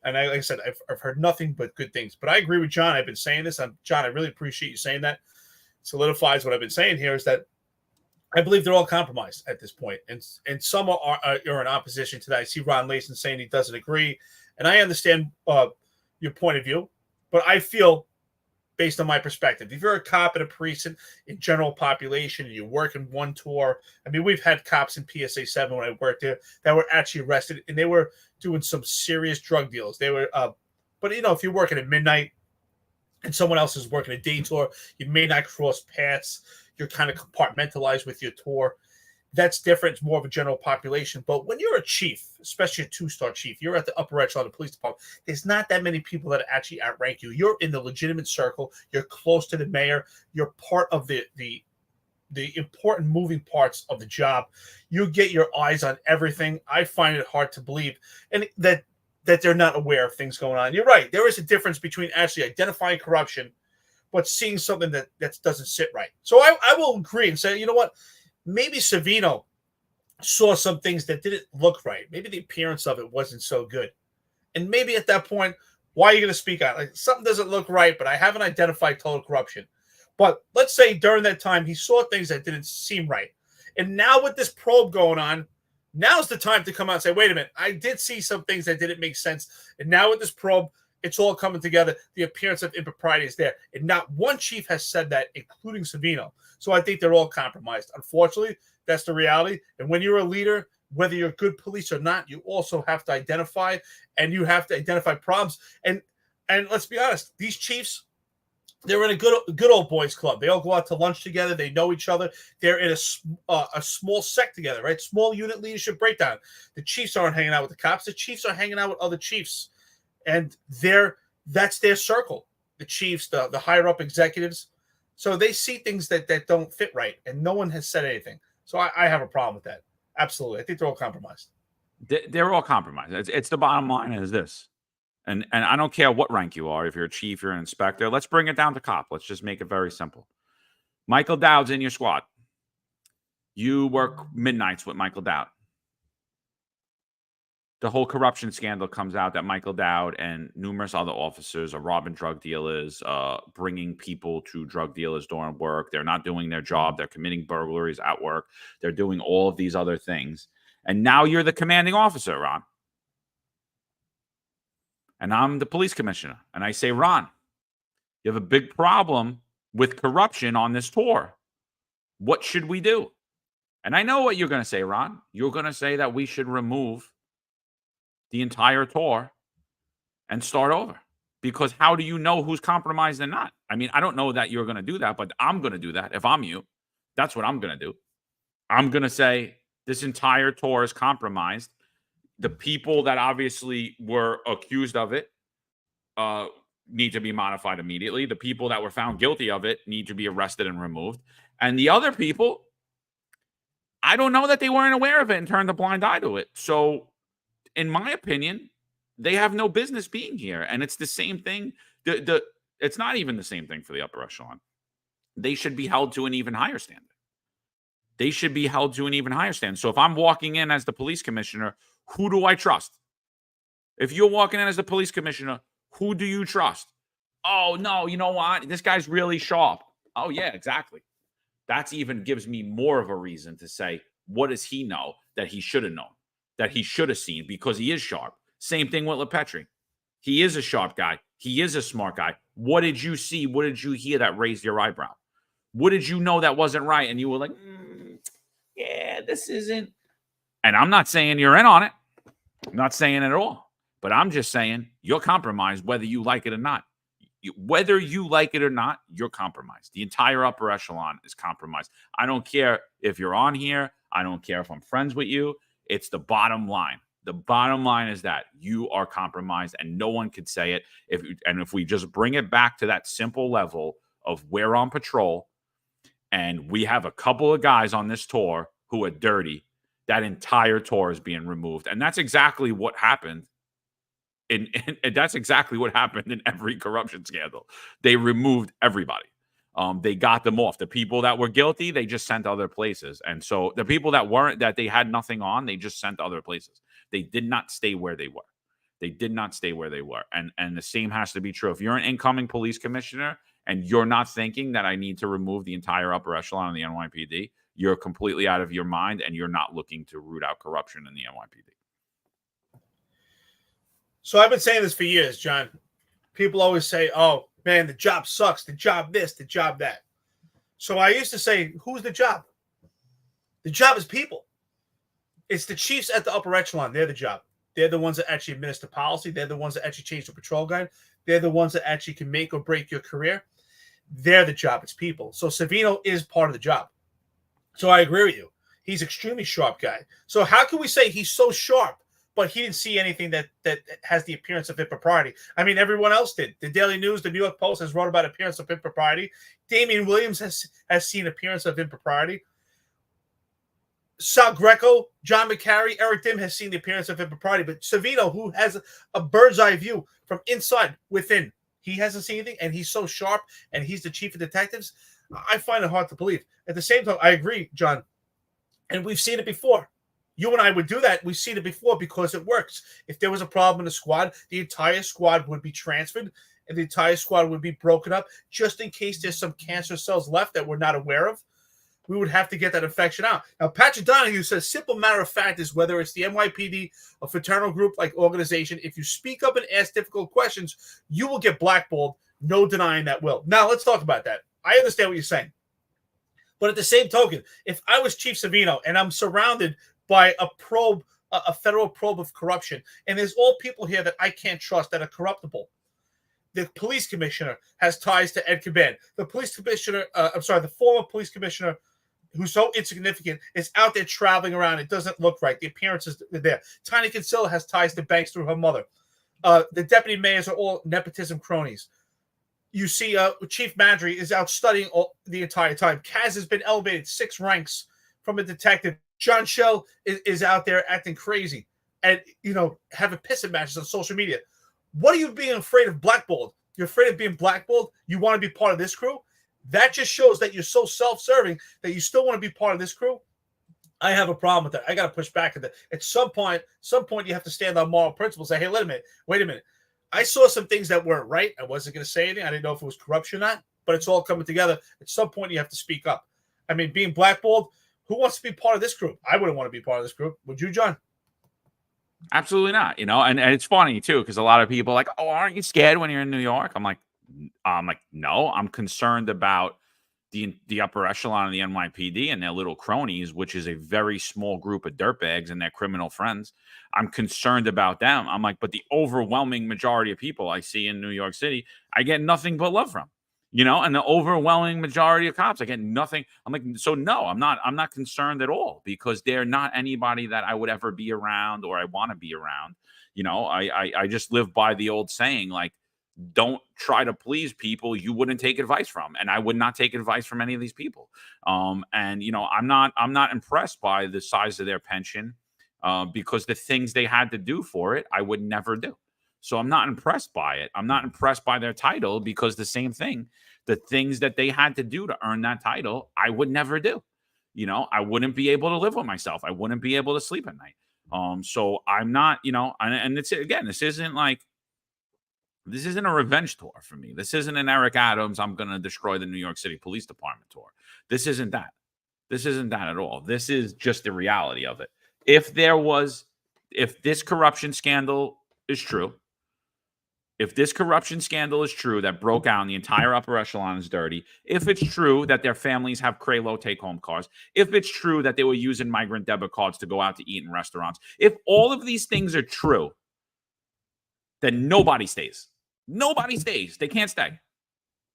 And like I said, I've heard nothing but good things. But I agree with John. I've been saying this. John, I really appreciate you saying that. Solidifies what I've been saying here is that I believe they're all compromised at this point. And some are in opposition to that. I see Ron Layson saying he doesn't agree. And I understand your point of view. But I feel, based on my perspective, if you're a cop and a precinct in general population and you work in one tour, I mean, we've had cops in PSA 7 when I worked there that were actually arrested, and they were doing some serious drug deals. They were, but if you're working at midnight and someone else is working a day tour, you may not cross paths. You're kind of compartmentalized with your tour. That's different. It's more of a general population. But when you're a chief, especially a 2-star chief, you're at the upper echelon of the police department. There's not that many people that actually outrank you. You're in the legitimate circle. You're close to the mayor. You're part of the important moving parts of the job. You get your eyes on everything. I find it hard to believe and that they're not aware of things going on. You're right. There is a difference between actually identifying corruption, but seeing something that doesn't sit right. So I will agree and say, you know what? Maybe Savino saw some things that didn't look right. Maybe the appearance of it wasn't so good. And maybe at that point, why are you going to speak out? Like, something doesn't look right, but I haven't identified total corruption. But let's say during that time, he saw things that didn't seem right. And now with this probe going on, now's the time to come out and say, wait a minute, I did see some things that didn't make sense. And now with this probe, it's all coming together. The appearance of impropriety is there. And not one chief has said that, including Savino. So I think they're all compromised. Unfortunately, that's the reality. And when you're a leader, whether you're good police or not, you also have to identify, and you have to identify problems. And let's be honest, these chiefs, they're in a good old boys club. They all go out to lunch together. They know each other. They're in a small sect together, right? Small unit leadership breakdown. The chiefs aren't hanging out with the cops. The chiefs are hanging out with other chiefs, and that's their circle. The chiefs, the higher up executives. So they see things that don't fit right, and no one has said anything. So I have a problem with that. Absolutely. I think they're all compromised. They're all compromised. It's the bottom line is this. And I don't care what rank you are. If you're a chief, you're an inspector. Let's bring it down to cop. Let's just make it very simple. Michael Dowd's in your squad. You work midnights with Michael Dowd. The whole corruption scandal comes out that Michael Dowd and numerous other officers are robbing drug dealers, bringing people to drug dealers during work. They're not doing their job. They're committing burglaries at work. They're doing all of these other things. And now you're the commanding officer, Ron. And I'm the police commissioner. And I say, Ron, you have a big problem with corruption on this tour. What should we do? And I know what you're going to say, Ron. You're going to say that we should remove the entire tour and start over. Because how do you know who's compromised and not? I mean, I don't know that you're going to do that, but I'm going to do that. If I'm you, that's what I'm going to do. I'm going to say this entire tour is compromised. The people that obviously were accused of it need to be modified immediately. The people that were found guilty of it need to be arrested and removed. And the other people, I don't know that they weren't aware of it and turned a blind eye to it. So, in my opinion, they have no business being here. And it's the same thing. It's not even the same thing for the upper echelon. They should be held to an even higher standard. They should be held to an even higher standard. So if I'm walking in as the police commissioner, who do I trust? If you're walking in as the police commissioner, who do you trust? Oh, no, you know what? This guy's really sharp. Oh, yeah, exactly. That even gives me more of a reason to say, what does he know that he should have known, that he should have seen, because he is sharp. Same thing with LePetri. He is a sharp guy. He is a smart guy. What did you see? What did you hear that raised your eyebrow? What did you know that wasn't right? And you were like, yeah, this isn't. And I'm not saying you're in on it. I'm not saying it at all. But I'm just saying you're compromised whether you like it or not. Whether you like it or not, you're compromised. The entire upper echelon is compromised. I don't care if you're on here. I don't care if I'm friends with you. It's the bottom line. The bottom line is that you are compromised and no one could say it. If we just bring it back to that simple level of we're on patrol and we have a couple of guys on this tour who are dirty, that entire tour is being removed. And that's exactly what happened. And that's exactly what happened in every corruption scandal. They removed everybody. They got them off. The people that were guilty, they just sent other places. And so the people that weren't, that they had nothing on, they just sent other places. They did not stay where they were. They did not stay where they were. And the same has to be true. If you're an incoming police commissioner and you're not thinking that I need to remove the entire upper echelon of the NYPD, you're completely out of your mind and you're not looking to root out corruption in the NYPD. So I've been saying this for years, John. People always say, oh, man, the job sucks, the job this, the job that. So I used to say, who's the job? The job is people. It's the chiefs at the upper echelon. They're the job. They're the ones that actually administer policy. They're the ones that actually change the patrol guide. They're the ones that actually can make or break your career. They're the job. It's people. So Savino is part of the job. So I agree with you. He's an extremely sharp guy. So how can we say he's so sharp, but he didn't see anything that has the appearance of impropriety? I mean, everyone else did. The Daily News, the New York Post has wrote about appearance of impropriety. Damian Williams has seen appearance of impropriety. Sal Greco, John McCary, Eric Dim has seen the appearance of impropriety. But Savino, who has a bird's eye view from inside, within, he hasn't seen anything, and he's so sharp, and he's the chief of detectives. I find it hard to believe. At the same time, I agree, John, and we've seen it before. You and I would do that. We've seen it before because it works. If there was a problem in the squad, the entire squad would be transferred, and the entire squad would be broken up just in case there's some cancer cells left that we're not aware of. We would have to get that infection out. Now, Patrick Donahue says, simple matter of fact is whether it's the NYPD, a fraternal group like organization, if you speak up and ask difficult questions, you will get blackballed. No denying that will. Now, let's talk about that. I understand what you're saying. But at the same token, if I was Chief Savino and I'm surrounded by a probe, a federal probe of corruption, and there's all people here that I can't trust that are corruptible. The police commissioner has ties to Ed Caban. The police commissioner, the former police commissioner, who's so insignificant, is out there traveling around. It doesn't look right. The appearances are there. Tiny Kinsella has ties to banks through her mother. The deputy mayors are all nepotism cronies. You see Chief Madry is out studying the entire time. Kaz has been elevated 6 ranks from a detective. John Shell is out there acting crazy and, having pissing matches on social media. What are you being afraid of blackballed? You're afraid of being blackballed? You want to be part of this crew? That just shows that you're so self-serving that you still want to be part of this crew. I have a problem with that. I got to push back at that. At some point, you have to stand on moral principles. Say, hey, wait a minute. I saw some things that weren't right. I wasn't going to say anything. I didn't know if it was corruption or not, but it's all coming together. At some point, you have to speak up. I mean, being blackballed, who wants to be part of this group? I wouldn't want to be part of this group. Would you, John? Absolutely not. And it's funny too, because a lot of people are like, oh, aren't you scared when you're in New York? I'm like, no, I'm concerned about the upper echelon of the NYPD and their little cronies, which is a very small group of dirtbags and their criminal friends. I'm concerned about them. I'm like, but the overwhelming majority of people I see in New York City, I get nothing but love from, and the overwhelming majority of cops, I get nothing. I'm like, so no, I'm not concerned at all because they're not anybody that I would ever be around or I want to be around. I just live by the old saying, like, don't try to please people you wouldn't take advice from, and I would not take advice from any of these people. I'm not impressed by the size of their pension because the things they had to do for it, I would never do. So I'm not impressed by it. I'm not impressed by their title because the same thing, the things that they had to do to earn that title, I would never do. I wouldn't be able to live with myself. I wouldn't be able to sleep at night. So I'm not, and it's, again, this isn't a revenge tour for me. This isn't an Eric Adams, I'm going to destroy the New York City Police Department tour. This isn't that. This isn't that at all. This is just the reality of it. If this corruption scandal is true, that broke out and the entire upper echelon is dirty, if it's true that their families have Craylow take-home cars, if it's true that they were using migrant debit cards to go out to eat in restaurants, if all of these things are true, then nobody stays. Nobody stays. They can't stay.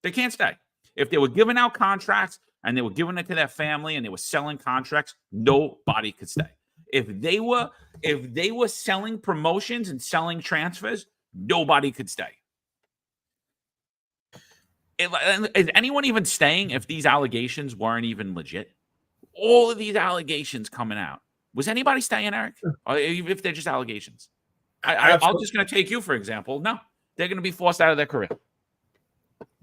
They can't stay. If they were giving out contracts and they were giving it to their family and they were selling contracts, nobody could stay. If they were selling promotions and selling transfers, nobody could stay. Is anyone even staying if these allegations weren't even legit? All of these allegations coming out. Was anybody staying, Eric? Or if they're just allegations? I'm just going to take you, for example. No, they're going to be forced out of their career.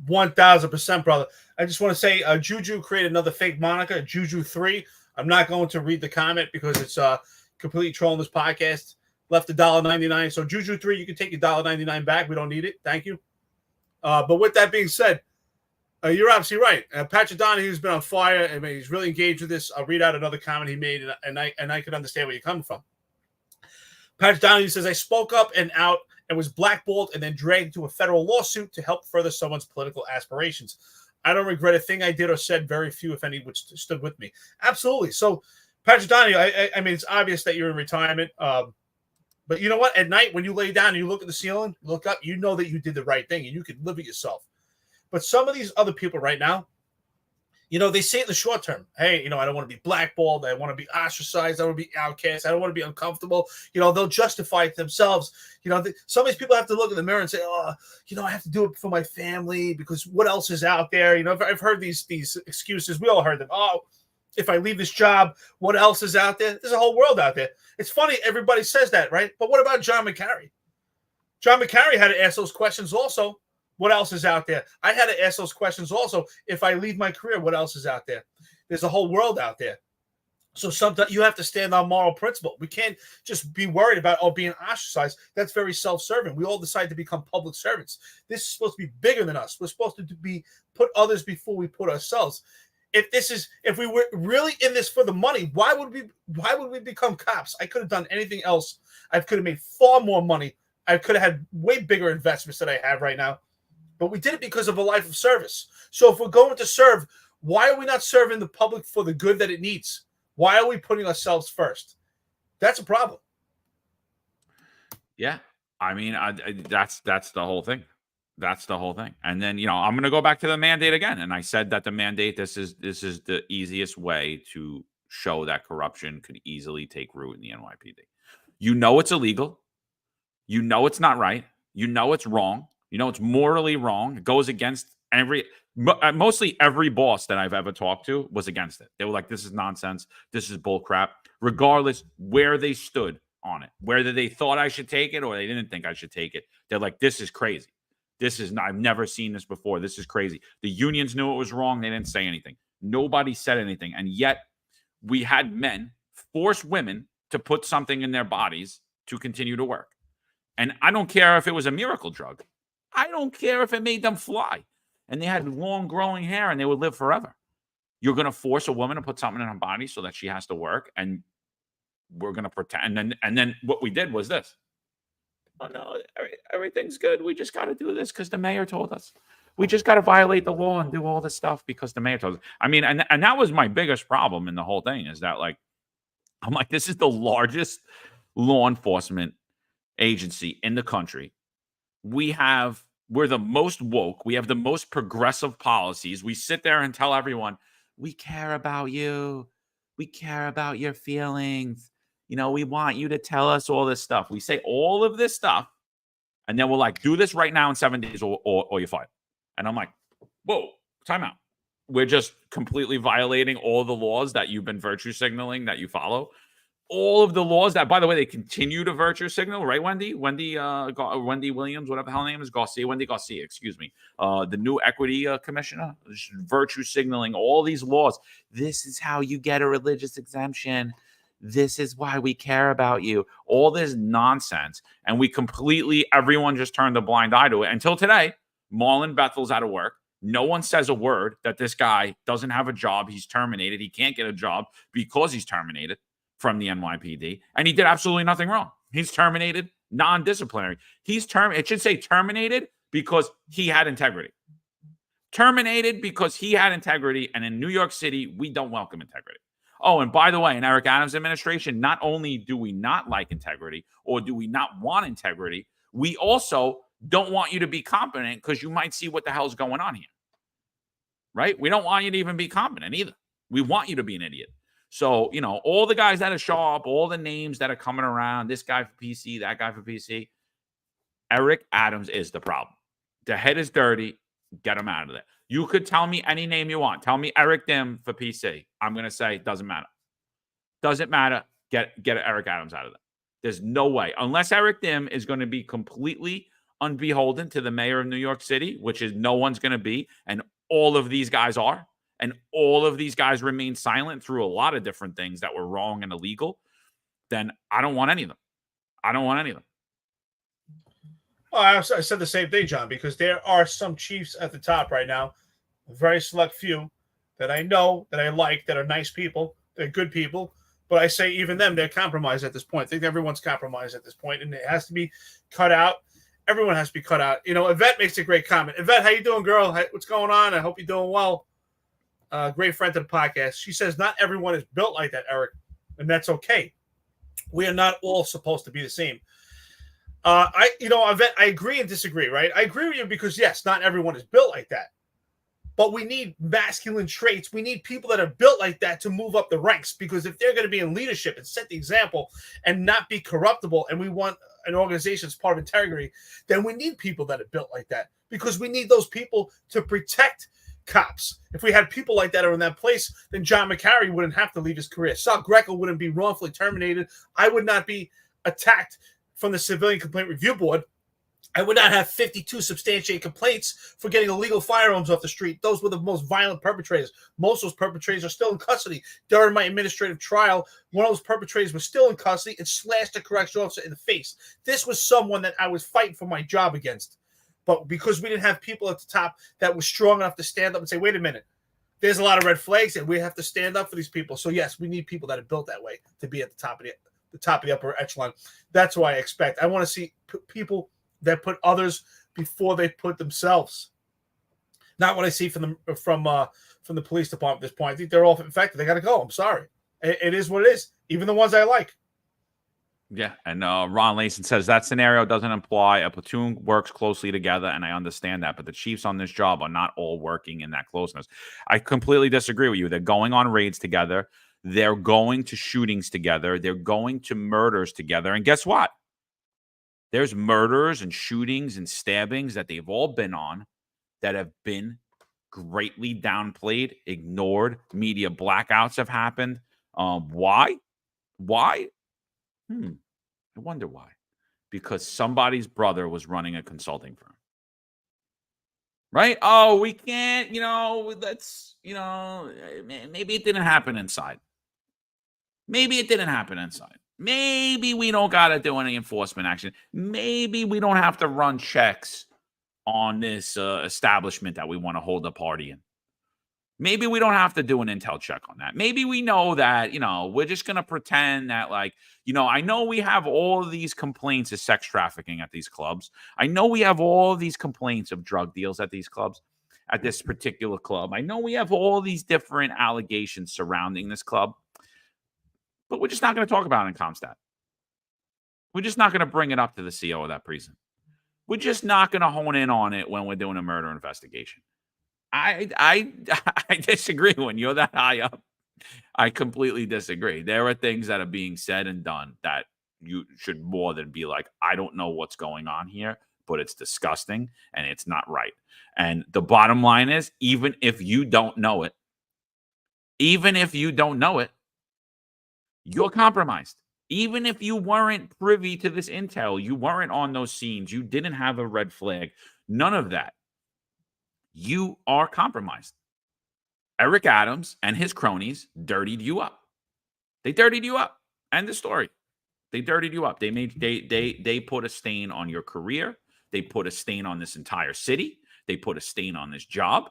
1,000%, brother. I just want to say Juju created another fake moniker, Juju3. I'm not going to read the comment because it's completely trolling this podcast. Left $1.99. So Juju3, you can take your $1.99 back. We don't need it. Thank you. But with that being said, you're absolutely right. Patrick Donahue's been on fire. I mean, he's really engaged with this. I'll read out another comment he made, and I can understand where you're coming from. Patrick Donahue says, I spoke up and out and was blackballed and then dragged into a federal lawsuit to help further someone's political aspirations. I don't regret a thing I did or said, very few, if any, which stood with me. Absolutely. So, Patrick Donahue, I mean, it's obvious that you're in retirement. But you know what? At night, when you lay down and you look at the ceiling, look up, you know that you did the right thing and you can live it yourself. But some of these other people right now, they say in the short term, hey, I don't want to be blackballed. I want to be ostracized. I want to be outcast. I don't want to be uncomfortable. They'll justify it themselves. Some of these people have to look in the mirror and say, oh, I have to do it for my family because what else is out there? I've heard these excuses. We all heard them. Oh, if I leave this job, what else is out there? There's a whole world out there. It's funny. Everybody says that, right? But what about John McCarry? John McCarry had to ask those questions also. What else is out there? I had to ask those questions also. If I leave my career, what else is out there? There's a whole world out there. So sometimes you have to stand on moral principle. We can't just be worried about being ostracized. That's very self-serving. We all decide to become public servants. This is supposed to be bigger than us. We're supposed to be put others before we put ourselves. If we were really in this for the money, why would we become cops? I could have done anything else. I could have made far more money. I could have had way bigger investments than I have right now. But we did it because of a life of service. So if we're going to serve, why are we not serving the public for the good that it needs? Why are we putting ourselves first? That's a problem. Yeah. I mean, that's the whole thing. That's the whole thing. And then, I'm going to go back to the mandate again. And I said that the mandate, this is the easiest way to show that corruption could easily take root in the NYPD. It's illegal. It's not right. It's wrong. It's morally wrong. It goes against mostly every boss that I've ever talked to was against it. They were like, this is nonsense. This is bull crap. Regardless where they stood on it, whether they thought I should take it or they didn't think I should take it. They're like, this is crazy. I've never seen this before. This is crazy. The unions knew it was wrong. They didn't say anything. Nobody said anything. And yet we had men force women to put something in their bodies to continue to work. And I don't care if it was a miracle drug. I don't care if it made them fly. And they had long growing hair and they would live forever. You're going to force a woman to put something in her body so that she has to work, and we're going to pretend. And then what we did was this. Oh, no, everything's good. We just got to do this because the mayor told us. We just got to violate the law and do all this stuff because the mayor told us. I mean, and that was my biggest problem in the whole thing is that, I'm like, this is the largest law enforcement agency in the country. We're the most woke. We have the most progressive policies. We sit there and tell everyone, we care about you. We care about your feelings. We want you to tell us all this stuff. We say all of this stuff, and then we're like, do this right now in 7 days or you're fired. And I'm like, whoa, time out. We're just completely violating all the laws that you've been virtue signaling that you follow. All of the laws that, by the way, they continue to virtue signal, right, Wendy? Wendy Williams, whatever the hell her name is, Wendy Garcia, excuse me. The new equity commissioner, virtue signaling all these laws. This is how you get a religious exemption. This is why we care about you. All this nonsense. And everyone just turned a blind eye to it. Until today, Marlon Bethel's out of work. No one says a word that this guy doesn't have a job. He's terminated. He can't get a job because he's terminated from the NYPD, and he did absolutely nothing wrong. He's terminated, non-disciplinary. It should say terminated because he had integrity. Terminated because he had integrity, and in New York City, we don't welcome integrity. Oh, and by the way, in Eric Adams' administration, not only do we not like integrity or do we not want integrity, we also don't want you to be competent because you might see what the hell's going on here. Right? We don't want you to even be competent either. We want you to be an idiot. So, all the guys that are sharp, all the names that are coming around, this guy for PC, that guy for PC, Eric Adams is the problem. The head is dirty. Get him out of there. You could tell me any name you want. Tell me Eric Dim for PC. I'm going to say, doesn't matter. Doesn't matter. Get Eric Adams out of there. There's no way. Unless Eric Dim is going to be completely unbeholden to the mayor of New York City, which is no one's going to be, and all of these guys are. And all of these guys remain silent through a lot of different things that were wrong and illegal, then I don't want any of them. I don't want any of them. Well, I said the same thing, John, because there are some chiefs at the top right now, a very select few that I know, that I like, that are nice people, they're good people, but I say even them, they're compromised at this point. I think everyone's compromised at this point, and it has to be cut out. Everyone has to be cut out. Yvette makes a great comment. Yvette, how you doing, girl? What's going on? I hope you're doing well. Great friend to the podcast. She says not everyone is built like that, Eric, and that's okay. We are not all supposed to be the same. I agree and disagree, right? I agree with you because yes, not everyone is built like that, but we need masculine traits. We need people that are built like that to move up the ranks, because if they're going to be in leadership and set the example and not be corruptible, and we want an organization as part of integrity, then we need people that are built like that, because we need those people to protect cops. If we had people like that in that place, then John McCarry wouldn't have to leave his career. Sal Greco wouldn't be wrongfully terminated. I would not be attacked from the Civilian Complaint Review Board. I would not have 52 substantiated complaints for getting illegal firearms off the street. Those were the most violent perpetrators. Most of those perpetrators are still in custody. During my administrative trial, one of those perpetrators was still in custody and slashed a correctional officer in the face. This was someone that I was fighting for my job against. But because we didn't have people at the top that were strong enough to stand up and say, wait a minute, there's a lot of red flags and we have to stand up for these people. So yes, we need people that are built that way to be at the top of the upper echelon. That's what I expect. I want to see people that put others before they put themselves. Not what I see from the police department at this point. I think they're all infected. They got to go. I'm sorry. It is what it is. Even the ones I like. Yeah, and Ron Layson says that scenario doesn't imply a platoon works closely together, and I understand that, but the chiefs on this job are not all working in that closeness. I completely disagree with you. They're going on raids together. They're going to shootings together. They're going to murders together. And guess what? There's murders and shootings and stabbings that they've all been on that have been greatly downplayed, ignored. Media blackouts have happened. Why? I wonder why. Because somebody's brother was running a consulting firm. Right? Oh, we can't, maybe it didn't happen inside. Maybe it didn't happen inside. Maybe we don't got to do any enforcement action. Maybe we don't have to run checks on this establishment that we want to hold a party in. Maybe we don't have to do an intel check on that. Maybe we know that, we're just going to pretend that I know we have all of these complaints of sex trafficking at these clubs. I know we have all of these complaints of drug deals at these clubs, at this particular club. I know we have all these different allegations surrounding this club. But we're just not going to talk about it in ComStat. We're just not going to bring it up to the CO of that precinct. We're just not going to hone in on it when we're doing a murder investigation. I disagree. When you're that high up, I completely disagree. There are things that are being said and done that you should more than be like, I don't know what's going on here, but it's disgusting and it's not right. And the bottom line is, even if you don't know it, you're compromised. Even if you weren't privy to this intel, you weren't on those scenes, you didn't have a red flag, none of that, you are compromised. Eric Adams and his cronies dirtied you up. They dirtied you up. End of story. They dirtied you up. They put a stain on your career. They put a stain on this entire city. They put a stain on this job.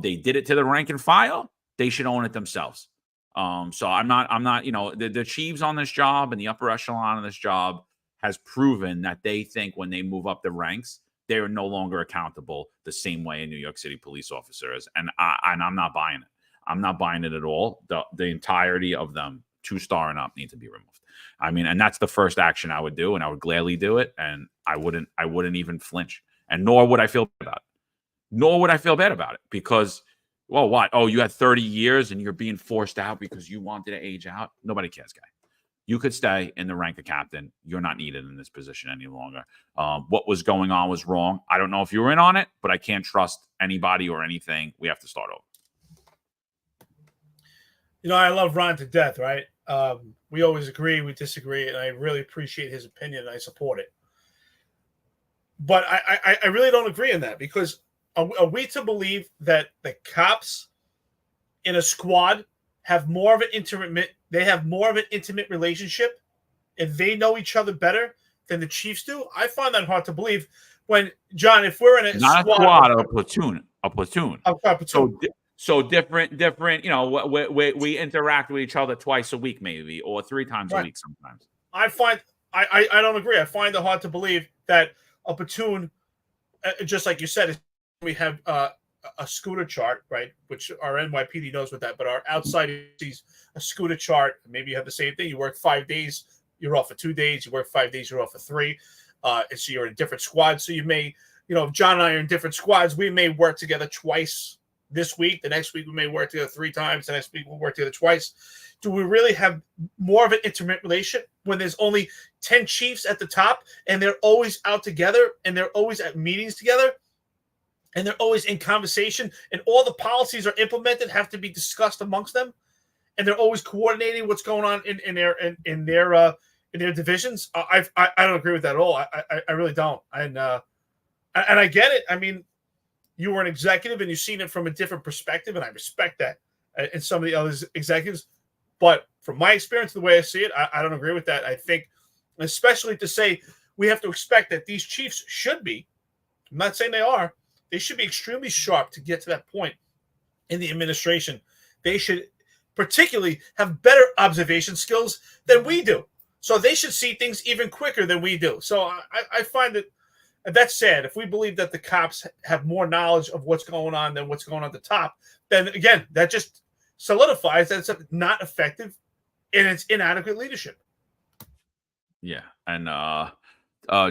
They did it to the rank and file. They should own it themselves. So I'm not, the chiefs on this job and the upper echelon of this job has proven that they think when they move up the ranks, they are no longer accountable the same way a New York City police officer is. And I'm not buying it. I'm not buying it at all. The entirety of them, 2-star and up, need to be removed. I mean, and that's the first action I would do, and I would gladly do it. And I wouldn't even flinch, and nor would I feel bad about it. Because, well, what? Oh, you had 30 years and you're being forced out because you wanted to age out? Nobody cares, guy. You could stay in the rank of captain. You're not needed in this position any longer. What was going on was wrong. I don't know if you were in on it, but I can't trust anybody or anything. We have to start over. I love Ron to death, right? We always agree, we disagree, and I really appreciate his opinion, and I support it. But I really don't agree on that, because are we to believe that the cops in a squad have more of an intimate relationship, and they know each other better than the chiefs do? I find that hard to believe. When, John, if we're in not a squad, a platoon. A platoon. So different. We interact with each other twice a week, maybe, or 3 times a week sometimes. I don't agree. I find it hard to believe that a platoon, just like you said, we have a scooter chart, right? Which our NYPD knows what that, but our outside sees a scooter chart. Maybe you have the same thing. You work 5 days, you're off for 2 days. You work 5 days, you're off for 3. And so you're in a different squad. So you may, if John and I are in different squads, we may work together twice this week. The next week we may work together 3 times. The next week we'll work together twice. Do we really have more of an intimate relationship when there's only 10 chiefs at the top and they're always out together and they're always at meetings together and they're always in conversation and all the policies are implemented, have to be discussed amongst them, and they're always coordinating what's going on in in their divisions. I don't agree with that at all. I really don't. And I get it. I mean, you were an executive and you've seen it from a different perspective, and I respect that in some of the other executives. But from my experience, the way I see it, I don't agree with that. I think, especially to say we have to expect that these chiefs should be, I'm not saying they are, they should be extremely sharp to get to that point in the administration. They should particularly have better observation skills than we do. So they should see things even quicker than we do. So I find that that's sad. If we believe that the cops have more knowledge of what's going on than what's going on at the top, then again, that just solidifies that it's not effective and it's inadequate leadership. Yeah. And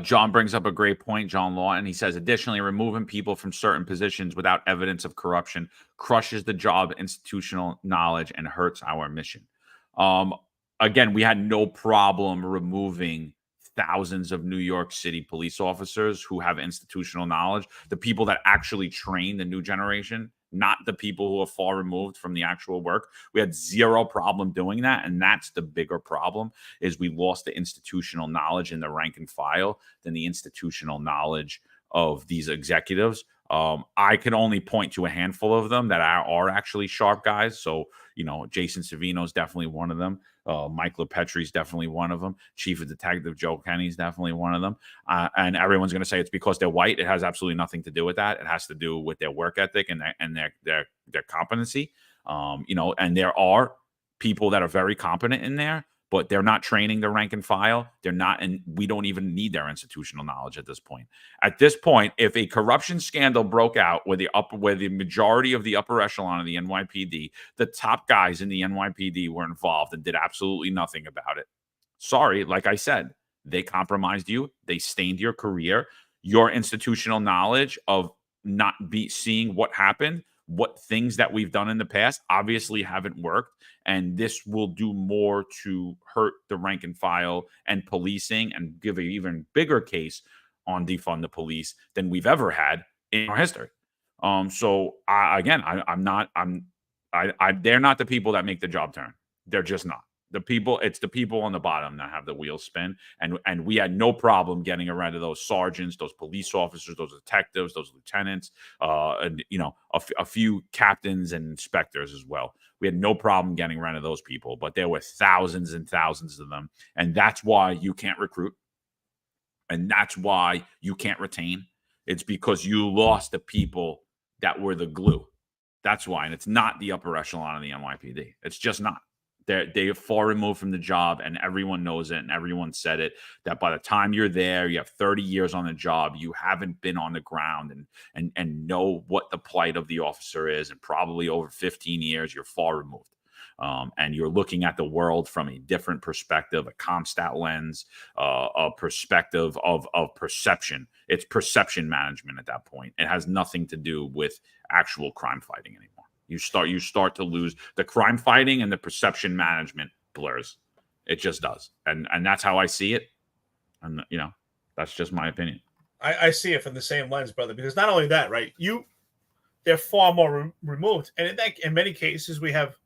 John brings up a great point, John Lawton. He says, additionally, removing people from certain positions without evidence of corruption crushes the job institutional knowledge and hurts our mission. Again, we had no problem removing thousands of New York City police officers who have institutional knowledge, the people that actually train the new generation, not the people who are far removed from the actual work. We had zero problem doing that. And that's the bigger problem, is we lost the institutional knowledge in the rank and file than the institutional knowledge of these executives. I can only point to a handful of them that are actually sharp guys. So, Jason Savino is definitely one of them. Mike LaPetri is definitely one of them. Chief of Detective Joe Kenny is definitely one of them. And everyone's going to say it's because they're white. It has absolutely nothing to do with that. It has to do with their work ethic and their competency. And there are people that are very competent in there, but they're not training the rank and file. They're not, and we don't even need their institutional knowledge at this point. At this point, if a corruption scandal broke out where the majority of the upper echelon of the NYPD, the top guys in the NYPD were involved and did absolutely nothing about it. Sorry, like I said, they compromised you. They stained your career. Your institutional knowledge of not seeing what happened, what things that we've done in the past obviously haven't worked. And this will do more to hurt the rank and file and policing and give an even bigger case on defund the police than we've ever had in our history. They're not the people that make the job turn. They're just not. It's the people on the bottom that have the wheels spin. And we had no problem getting rid of those sergeants, those police officers, those detectives, those lieutenants, and a few captains and inspectors as well. We had no problem getting rid of those people, but there were thousands and thousands of them. And that's why you can't recruit. And that's why you can't retain. It's because you lost the people that were the glue. That's why. And it's not the upper echelon of the NYPD. It's just not. They're far removed from the job, and everyone knows it, and everyone said it, that by the time you're there, you have 30 years on the job, you haven't been on the ground and know what the plight of the officer is, and probably over 15 years, you're far removed. And you're looking at the world from a different perspective, a Comstat lens, a perspective of perception. It's perception management at that point. It has nothing to do with actual crime fighting anymore. You start to lose the crime fighting, and the perception management blurs. It just does. And that's how I see it. And, that's just my opinion. I see it from the same lens, brother, because not only that, right? They're far more removed. And in many cases, we have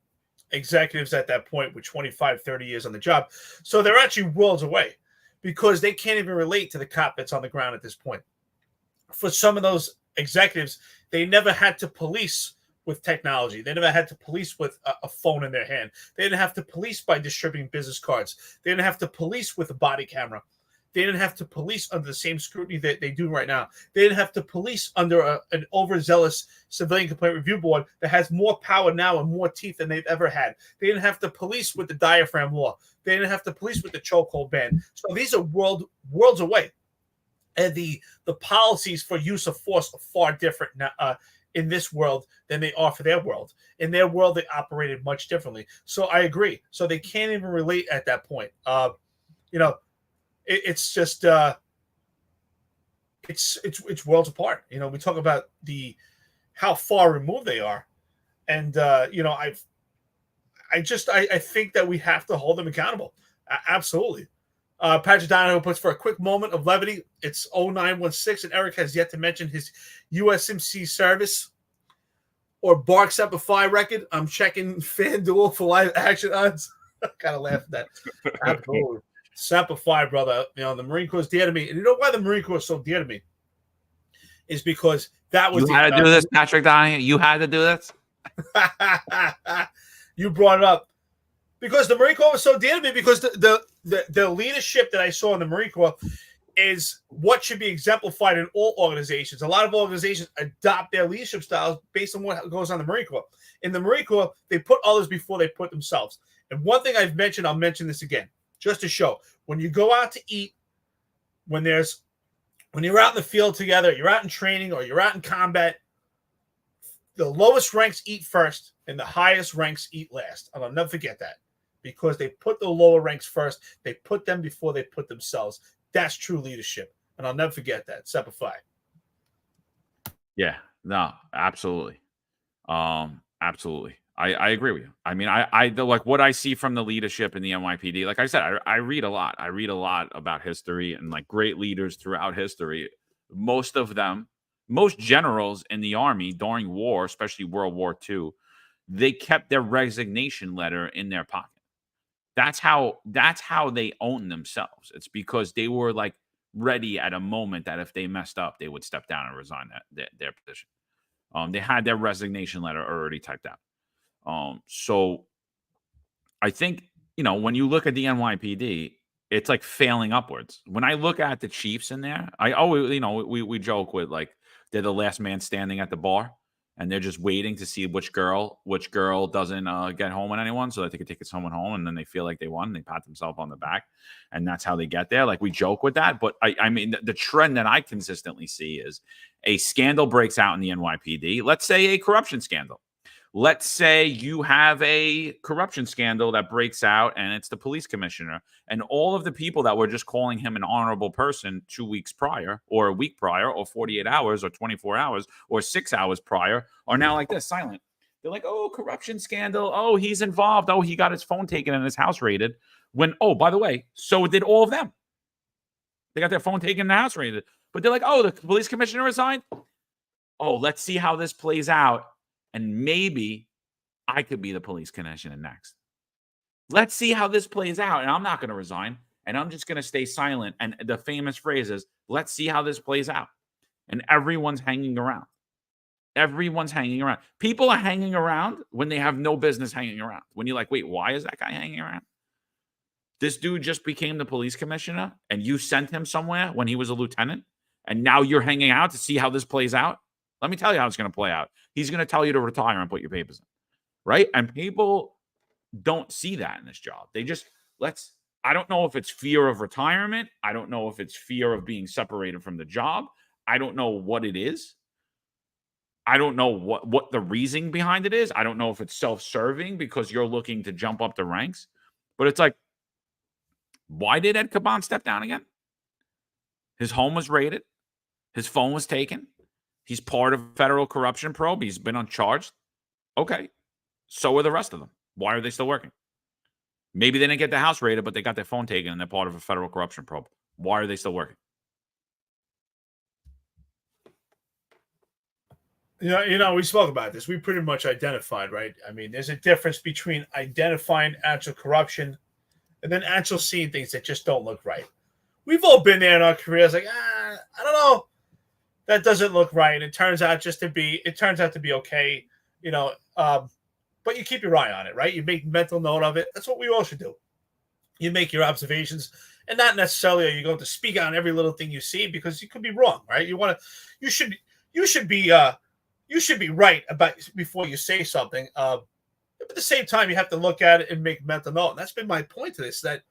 executives at that point with 25, 30 years on the job. So they're actually worlds away because they can't even relate to the cop that's on the ground at this point. For some of those executives, they never had to police with technology. They never had to police with a phone in their hand. They didn't have to police by distributing business cards. They didn't have to police with a body camera. They didn't have to police under the same scrutiny that they do right now. They didn't have to police under an overzealous civilian complaint review board that has more power now and more teeth than they've ever had. They didn't have to police with the diaphragm law. They didn't have to police with the chokehold ban. So these are worlds away. And the policies for use of force are far different now, in this world than they are for their world. In their world, they operated much differently. So I agree. So they can't even relate at that point. It's just it's worlds apart. We talk about how far removed they are, and I think that we have to hold them accountable. Absolutely. Patrick Donahoe puts, for a quick moment of levity, it's 0916, and Eric has yet to mention his USMC service or barks up a FI record. I'm checking FanDuel for live action odds. I kind of laughed at that. Absolutely. Semper Fi, brother. You know, the Marine Corps is dear to me. And you know why the Marine Corps is so dear to me? Is because that was You had to do this, Patrick Donahue. You had to do this. You brought it up. Because the Marine Corps was so dear to me, because the leadership that I saw in the Marine Corps is what should be exemplified in all organizations. A lot of organizations adopt their leadership styles based on what goes on in the Marine Corps. In the Marine Corps, they put others before they put themselves. And one thing I've mentioned, I'll mention this again, just to show. When you go out to eat, when you're out in the field together, you're out in training or you're out in combat, the lowest ranks eat first and the highest ranks eat last. And I'll never forget that, because they put the lower ranks first. They put them before they put themselves. That's true leadership. And I'll never forget that. Semper Fi. Yeah, no, absolutely. Absolutely. I agree with you. I mean, I like what I see from the leadership in the NYPD. Like I said, I read a lot. I read a lot about history and like great leaders throughout history. Most of them, most generals in the army during war, especially World War II, they kept their resignation letter in their pocket. That's how they own themselves. It's because they were like ready at a moment that if they messed up, they would step down and resign their position. They had their resignation letter already typed out. So I think, when you look at the NYPD, it's like failing upwards. When I look at the chiefs in there, I always, we joke with like they're the last man standing at the bar and they're just waiting to see which girl doesn't get home with anyone so that they can take someone home, and then they feel like they won and they pat themselves on the back, and that's how they get there. Like we joke with that, but I mean the trend that I consistently see is a scandal breaks out in the NYPD. Let's say a corruption scandal. Let's say you have a corruption scandal that breaks out and it's the police commissioner, and all of the people that were just calling him an honorable person 2 weeks prior or a week prior or 48 hours or 24 hours or 6 hours prior are now like this, silent. They're like, oh, corruption scandal. Oh, he's involved. Oh, he got his phone taken and his house raided. When, oh, by the way, so did all of them. They got their phone taken and the house raided. But they're like, oh, the police commissioner resigned. Oh, let's see how this plays out. And maybe I could be the police commissioner next. Let's see how this plays out. And I'm not going to resign. And I'm just going to stay silent. And the famous phrase is, let's see how this plays out. And everyone's hanging around. Everyone's hanging around. People are hanging around when they have no business hanging around. When you're like, wait, why is that guy hanging around? This dude just became the police commissioner and you sent him somewhere when he was a lieutenant. And now you're hanging out to see how this plays out. Let me tell you how it's going to play out. He's going to tell you to retire and put your papers in, right? And people don't see that in this job. They just, I don't know if it's fear of retirement. I don't know if it's fear of being separated from the job. I don't know what it is. I don't know what the reasoning behind it is. I don't know if it's self-serving because you're looking to jump up the ranks. But it's like, why did Ed Caban step down again? His home was raided. His phone was taken. He's part of a federal corruption probe. He's been uncharged. Okay. So are the rest of them. Why are they still working? Maybe they didn't get the house raided, but they got their phone taken and they're part of a federal corruption probe. Why are they still working? We spoke about this. We pretty much identified, right? I mean, there's a difference between identifying actual corruption and then actual seeing things that just don't look right. We've all been there in our careers, like, I don't know. That doesn't look right. It turns out to be okay, but you keep your eye on it, right? You make mental note of it. That's what we all should do. You make your observations, and not necessarily are you going to speak on every little thing you see, because you could be wrong, right? You should be right about before you say something. But at the same time, you have to look at it and make mental note. And that's been my point to this, that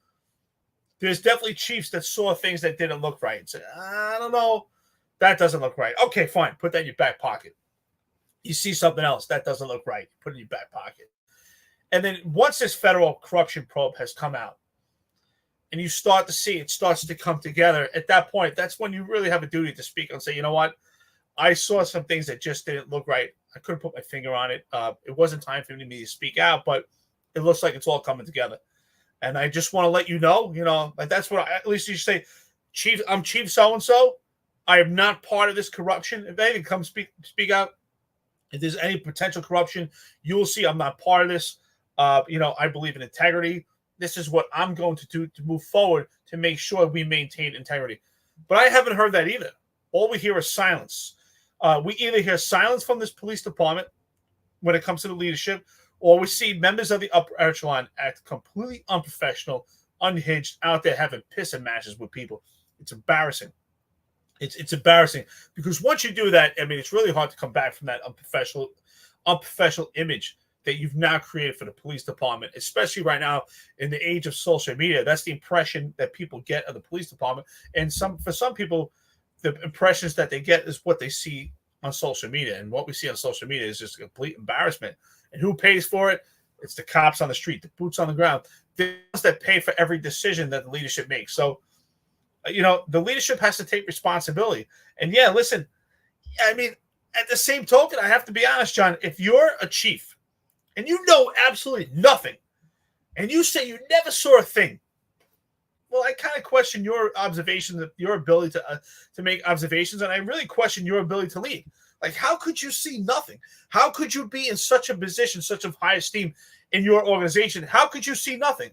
there's definitely chiefs that saw things that didn't look right and said, I don't know. That doesn't look right. Okay, fine. Put that in your back pocket. You see something else that doesn't look right. Put it in your back pocket. And then once this federal corruption probe has come out and you start to see it starts to come together, at that point, that's when you really have a duty to speak and say, you know what? I saw some things that just didn't look right. I couldn't put my finger on it. It wasn't time for me to speak out, but it looks like it's all coming together. And I just want to let you know, like that's what at least you say, Chief, I'm Chief so-and-so. I am not part of this corruption. If anything, come speak out. If there's any potential corruption, you will see I'm not part of this. I believe in integrity. this is what I'm going to do to move forward to make sure we maintain integrity. But I haven't heard that either. All we hear is silence. We either hear silence from this police department when it comes to the leadership, or we see members of the upper echelon act completely unprofessional, unhinged, out there having pissing matches with people. It's embarrassing. It's embarrassing because once you do that, I mean, it's really hard to come back from that unprofessional image that you've now created for the police department, especially right now in the age of social media. That's the impression that people get of the police department. And for some people, the impressions that they get is what they see on social media. And what we see on social media is just a complete embarrassment. And who pays for it? It's the cops on the street, the boots on the ground. They're the ones that pay for every decision that the leadership makes. So, the leadership has to take responsibility. And yeah, listen, I mean, at the same token, I have to be honest, John, if you're a chief and you know absolutely nothing, and you say you never saw a thing, well, I kind of question your observations, your ability to make observations, and I really question your ability to lead. Like, how could you see nothing? How could you be in such a position, such of high esteem in your organization? How could you see nothing?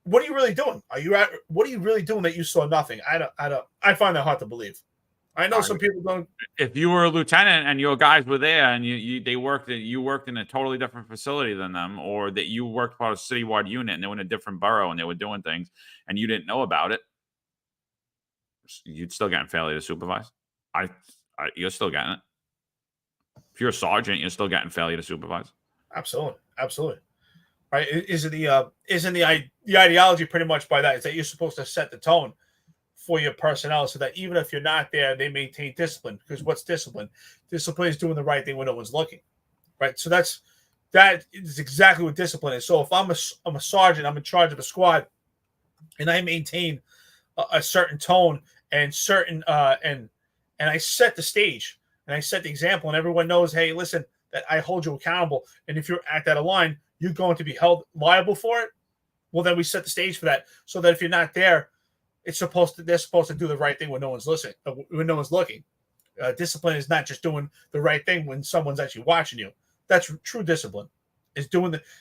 What are you really doing? What are you really doing that you saw nothing? I find that hard to believe. I know some people don't. If you were a lieutenant and your guys were there and you worked in a totally different facility than them, or that you worked for a citywide unit and they were in a different borough and they were doing things and you didn't know about it, you'd still getting failure to supervise. You're still getting it. If you're a sergeant, you're still getting failure to supervise. Absolutely. Right? Isn't the ideology pretty much by that is that you're supposed to set the tone for your personnel so that even if you're not there, they maintain discipline. Because what's discipline? Discipline is doing the right thing when no one's looking, right? So that is exactly what discipline is. So if I'm a sergeant, I'm in charge of a squad, and I maintain a certain tone and certain and I set the stage and I set the example, and everyone knows, hey, listen, that I hold you accountable, and if you're act out of line, you're going to be held liable for it. Well, then we set the stage for that, so that if you're not there, they're supposed to do the right thing when no one's listening, when no one's looking. Discipline is not just doing the right thing when someone's actually watching you. That's true discipline. Is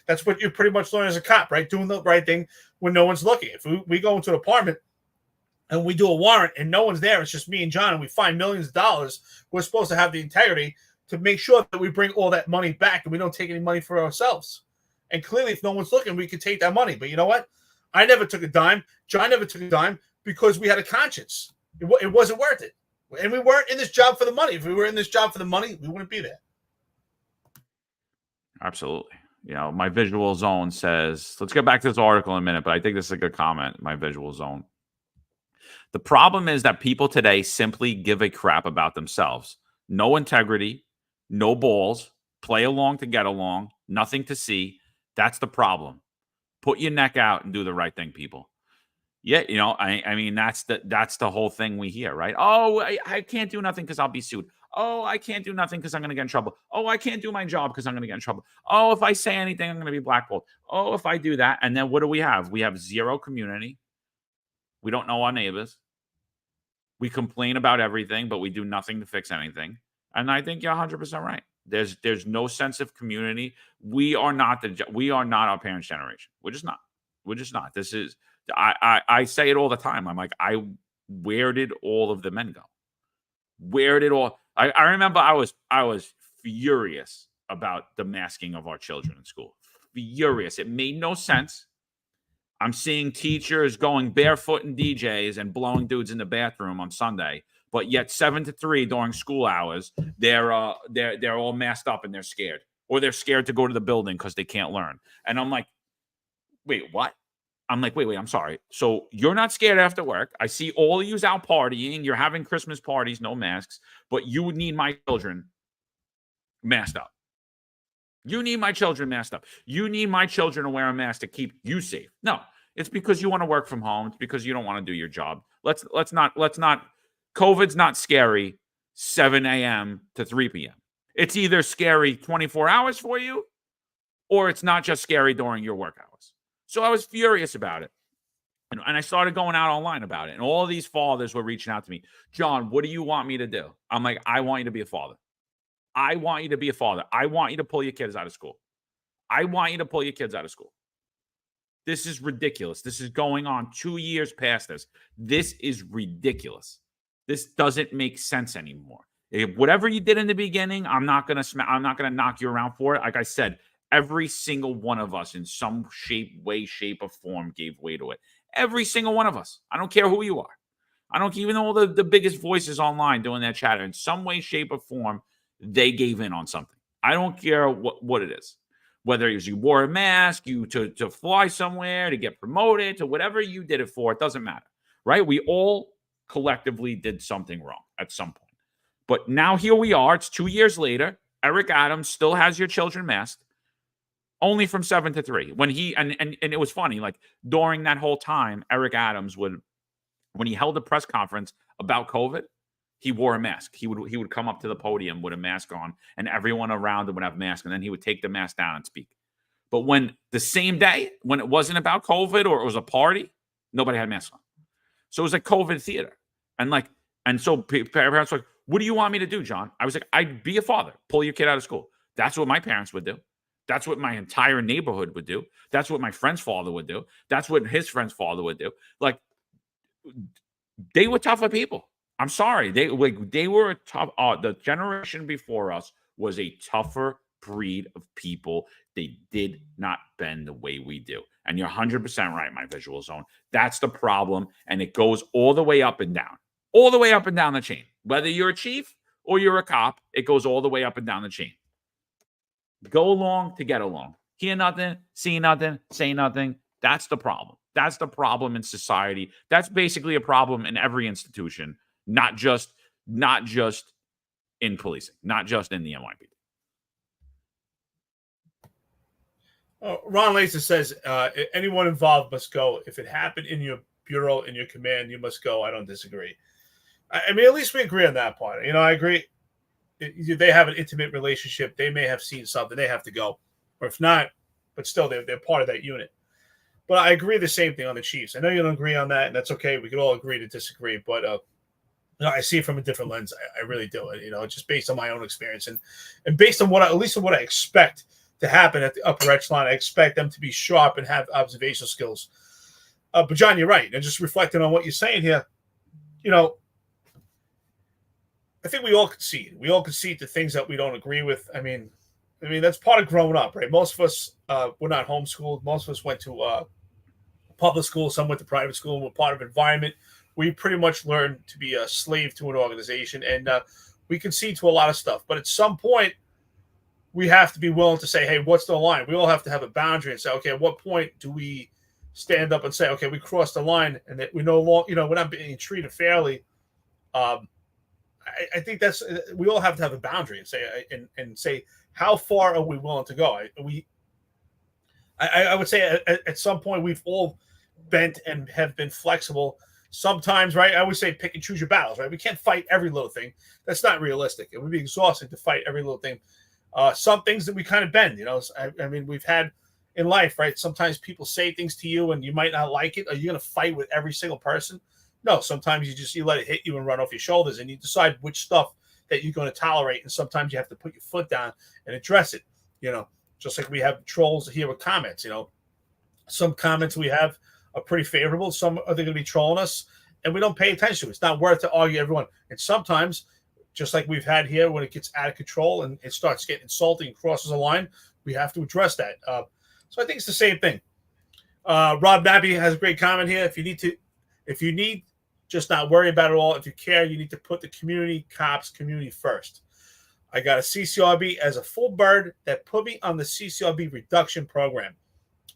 that's what you pretty much learn as a cop, right? Doing the right thing when no one's looking. If we go into an apartment and we do a warrant and no one's there, it's just me and John, and we find millions of dollars, we're supposed to have the integrity to make sure that we bring all that money back and we don't take any money for ourselves. And clearly, if no one's looking, we could take that money. But you know what? I never took a dime. John never took a dime because we had a conscience. It wasn't worth it. And we weren't in this job for the money. If we were in this job for the money, we wouldn't be there. Absolutely. My visual zone says, let's get back to this article in a minute, but I think this is a good comment, my visual zone. The problem is that people today simply give a crap about themselves. No integrity, no balls, play along to get along, nothing to see. That's the problem. Put your neck out and do the right thing, people. Yeah, I mean, that's the whole thing we hear, right? Oh, I can't do nothing because I'll be sued. Oh, I can't do nothing because I'm going to get in trouble. Oh, I can't do my job because I'm going to get in trouble. Oh, if I say anything, I'm going to be blackballed. Oh, if I do that. And then what do we have? We have zero community. We don't know our neighbors. We complain about everything, but we do nothing to fix anything. And I think you're 100% right. There's no sense of community. We are not our parents' generation. We're just not. This is, I say it all the time. I'm like, where did all of the men go? Where did all? I remember I was furious about the masking of our children in school. Furious. It made no sense. I'm seeing teachers going barefoot in DJs and blowing dudes in the bathroom on Sunday, but yet 7 to 3 during school hours, they're all masked up and they're scared, or they're scared to go to the building because they can't learn. And I'm like, wait, what? I'm like, wait, I'm sorry. So you're not scared after work. I see all of you out partying. You're having Christmas parties, no masks, but you would need my children masked up. You need my children masked up. You need my children to wear a mask to keep you safe. No, it's because you want to work from home. It's because you don't want to do your job. Let's not. COVID's not scary 7 a.m. to 3 p.m. It's either scary 24 hours for you, or it's not just scary during your work hours. So I was furious about it. And I started going out online about it. And all of these fathers were reaching out to me. John, what do you want me to do? I'm like, I want you to be a father. I want you to be a father. I want you to pull your kids out of school. I want you to pull your kids out of school. This is ridiculous. This is going on 2 years past this. This is ridiculous. This doesn't make sense anymore. If whatever you did in the beginning, I'm not gonna knock you around for it. Like I said, every single one of us in some way, shape, or form gave way to it. Every single one of us. I don't care who you are. I don't even know the biggest voices online doing that chatter. In some way, shape, or form, they gave in on something. I don't care what it is. Whether it was you wore a mask, you to fly somewhere, to get promoted, to whatever you did it for, it doesn't matter, right? We all collectively did something wrong at some point. But now here we are. It's 2 years later. Eric Adams still has your children masked, only from 7 to 3. When he and it was funny, like during that whole time, Eric Adams would, when he held a press conference about COVID, he wore a mask. He would come up to the podium with a mask on, and everyone around him would have masks, and then he would take the mask down and speak. But when the same day, when it wasn't about COVID or it was a party, nobody had masks on. So it was like COVID theater. And so parents were like, what do you want me to do, John? I was like, I'd be a father. Pull your kid out of school. That's what my parents would do. That's what my entire neighborhood would do. That's what my friend's father would do. That's what his friend's father would do. Like, they were tougher people. I'm sorry. They were a tough. The generation before us was a tougher breed of people. They did not bend the way we do. And you're 100% right, my visual zone. That's the problem. And it goes all the way up and down. All the way up and down the chain. Whether you're a chief or you're a cop, it goes all the way up and down the chain. Go along to get along. Hear nothing, see nothing, say nothing. That's the problem. That's the problem in society. That's basically a problem in every institution, not just in policing, not just in the NYPD. Ron Laser says, anyone involved must go. If it happened in your bureau, in your command, you must go. I don't disagree. I mean, at least we agree on that part. You know, I agree. They have an intimate relationship. They may have seen something. They have to go. Or if not, but still, they're part of that unit. But I agree the same thing on the Chiefs. I know you don't agree on that, and that's okay. We could all agree to disagree. But I see it from a different lens. I really do. You know, just based on my own experience and based on at least what I expect to happen at the upper echelon. I expect them to be sharp and have observational skills. But John, you're right. And just reflecting on what you're saying here, you know, I think we all concede. We all concede to things that we don't agree with. I mean, that's part of growing up, right? Most of us were not homeschooled. Most of us went to public school. Some went to private school. And we're part of an environment where you pretty much learn to be a slave to an organization. And we concede to a lot of stuff. But at some point, we have to be willing to say, hey, what's the line? We all have to have a boundary and say, okay, at what point do we stand up and say, okay, we crossed the line and that we no longer, we're not being treated fairly. I think that's, we all have to have a boundary and say, how far are we willing to go? I would say at some point we've all bent and have been flexible. Sometimes, right? I always say pick and choose your battles, right? We can't fight every little thing. That's not realistic. It would be exhausting to fight every little thing. Some things that we kind of bend, I mean, we've had in life, right? Sometimes people say things to you and you might not like it. Are you going to fight with every single person? No, sometimes you let it hit you and run off your shoulders and you decide which stuff that you're going to tolerate. And sometimes you have to put your foot down and address it, just like we have trolls here with comments, some comments we have are pretty favorable. Some are they going to be trolling us and we don't pay attention to. It's not worth to argue everyone. And sometimes, just like we've had here, when it gets out of control and it starts getting insulting and crosses a line, we have to address that. So I think it's the same thing. Rob Nabby has a great comment here. If you need, just not worry about it all. If you care, you need to put the community first. I got a CCRB as a full bird that put me on the CCRB reduction program.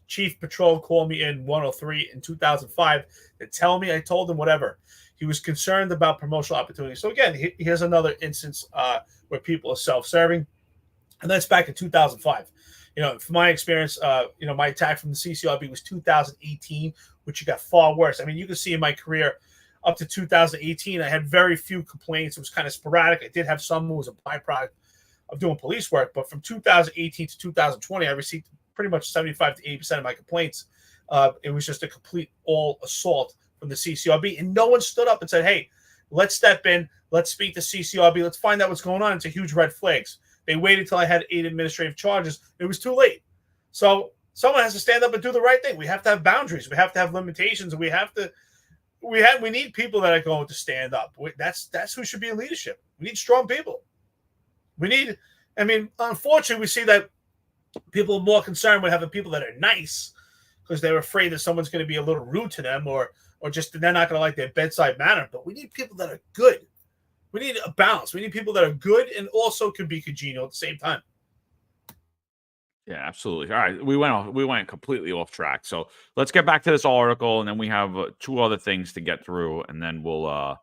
Chief Patrol called me in 103 in 2005 to tell me I told him whatever. He was concerned about promotional opportunities. So again, here's another instance where people are self-serving. And that's back in 2005. From my experience, my attack from the CCRB was 2018, which got far worse. I mean, you can see in my career up to 2018, I had very few complaints. It was kind of sporadic. I did have some who was a byproduct of doing police work. But from 2018 to 2020, I received pretty much 75 to 80% of my complaints. It was just a complete all assault from the CCRB. And no one stood up and said, hey, let's step in. Let's speak to CCRB. Let's find out what's going on. It's a huge red flags. They waited till I had 8 administrative charges. It was too late. So Someone has to stand up and do the right thing. We have to have boundaries. We have to have limitations. And we need people that are going to stand up. That's who should be in leadership. We need strong people. Unfortunately, we see that people are more concerned with having people that are nice because they're afraid that someone's going to be a little rude to them or just they're not going to like their bedside manner. But we need people that are good. We need a balance. We need people that are good and also can be congenial at the same time. Yeah, absolutely. All right, we went completely off track. So let's get back to this article, and then we have two other things to get through, and then we'll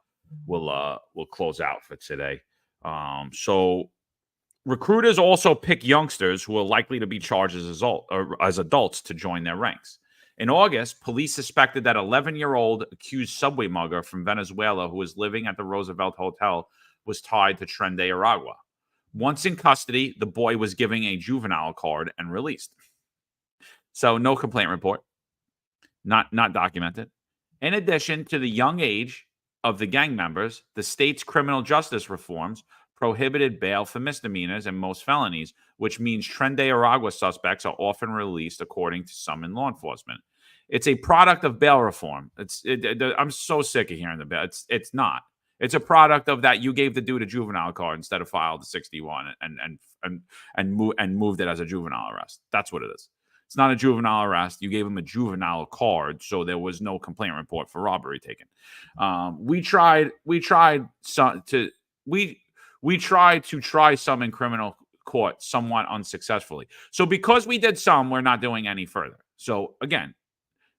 close out for today. So recruiters also pick youngsters who are likely to be charged as adults to join their ranks. In August, police suspected that 11-year-old accused subway mugger from Venezuela who was living at the Roosevelt Hotel was tied to Tren de Aragua. Once in custody, the boy was given a juvenile card and released. So no complaint report, not documented. In addition to the young age of the gang members, the state's criminal justice reforms prohibited bail for misdemeanors and most felonies, which means Tren de Aragua suspects are often released, according to some in law enforcement. It's a product of bail reform. I'm so sick of hearing the bail. It's not. It's a product of that you gave the dude a juvenile card instead of filed the 61 and moved it as a juvenile arrest. That's what it is. It's not a juvenile arrest. You gave him a juvenile card, so there was no complaint report for robbery taken. We tried to try some in criminal court, somewhat unsuccessfully. So because we did some, we're not doing any further. So again,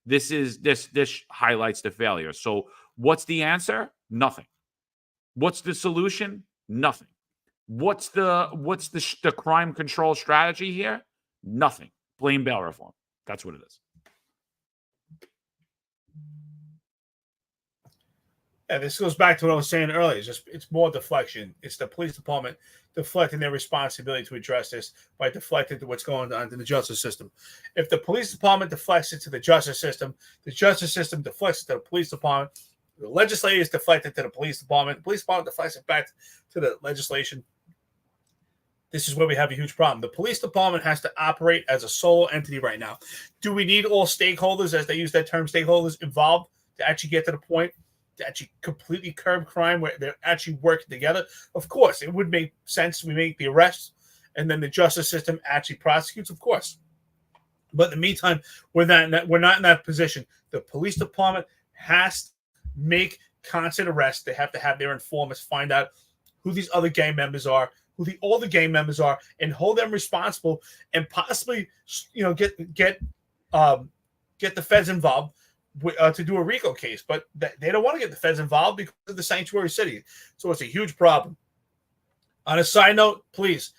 this highlights the failure. So what's the answer? Nothing. What's the solution? Nothing. What's the crime control strategy here? Nothing. Blame bail reform. That's what it is. Yeah, this goes back to what I was saying earlier. It's more deflection. It's the police department deflecting their responsibility to address this by deflecting to what's going on in the justice system. If the police department deflects it to the justice system deflects it to the police department. The legislators deflect it to the police department. The police department deflects it back to the legislation. This is where we have a huge problem. The police department has to operate as a sole entity right now. Do we need all stakeholders, as they use that term, stakeholders, involved to actually get to the point to actually completely curb crime where they're actually working together? Of course, it would make sense. We make the arrests and then the justice system actually prosecutes, of course. But in the meantime, we're not in that position. The police department has to make constant arrests. They have to have their informants find out who these other gang members are, all the gang members are, and hold them responsible, and possibly, get the feds involved to do a RICO case. But they don't want to get the feds involved because of the sanctuary city. So it's a huge problem. On a side note, please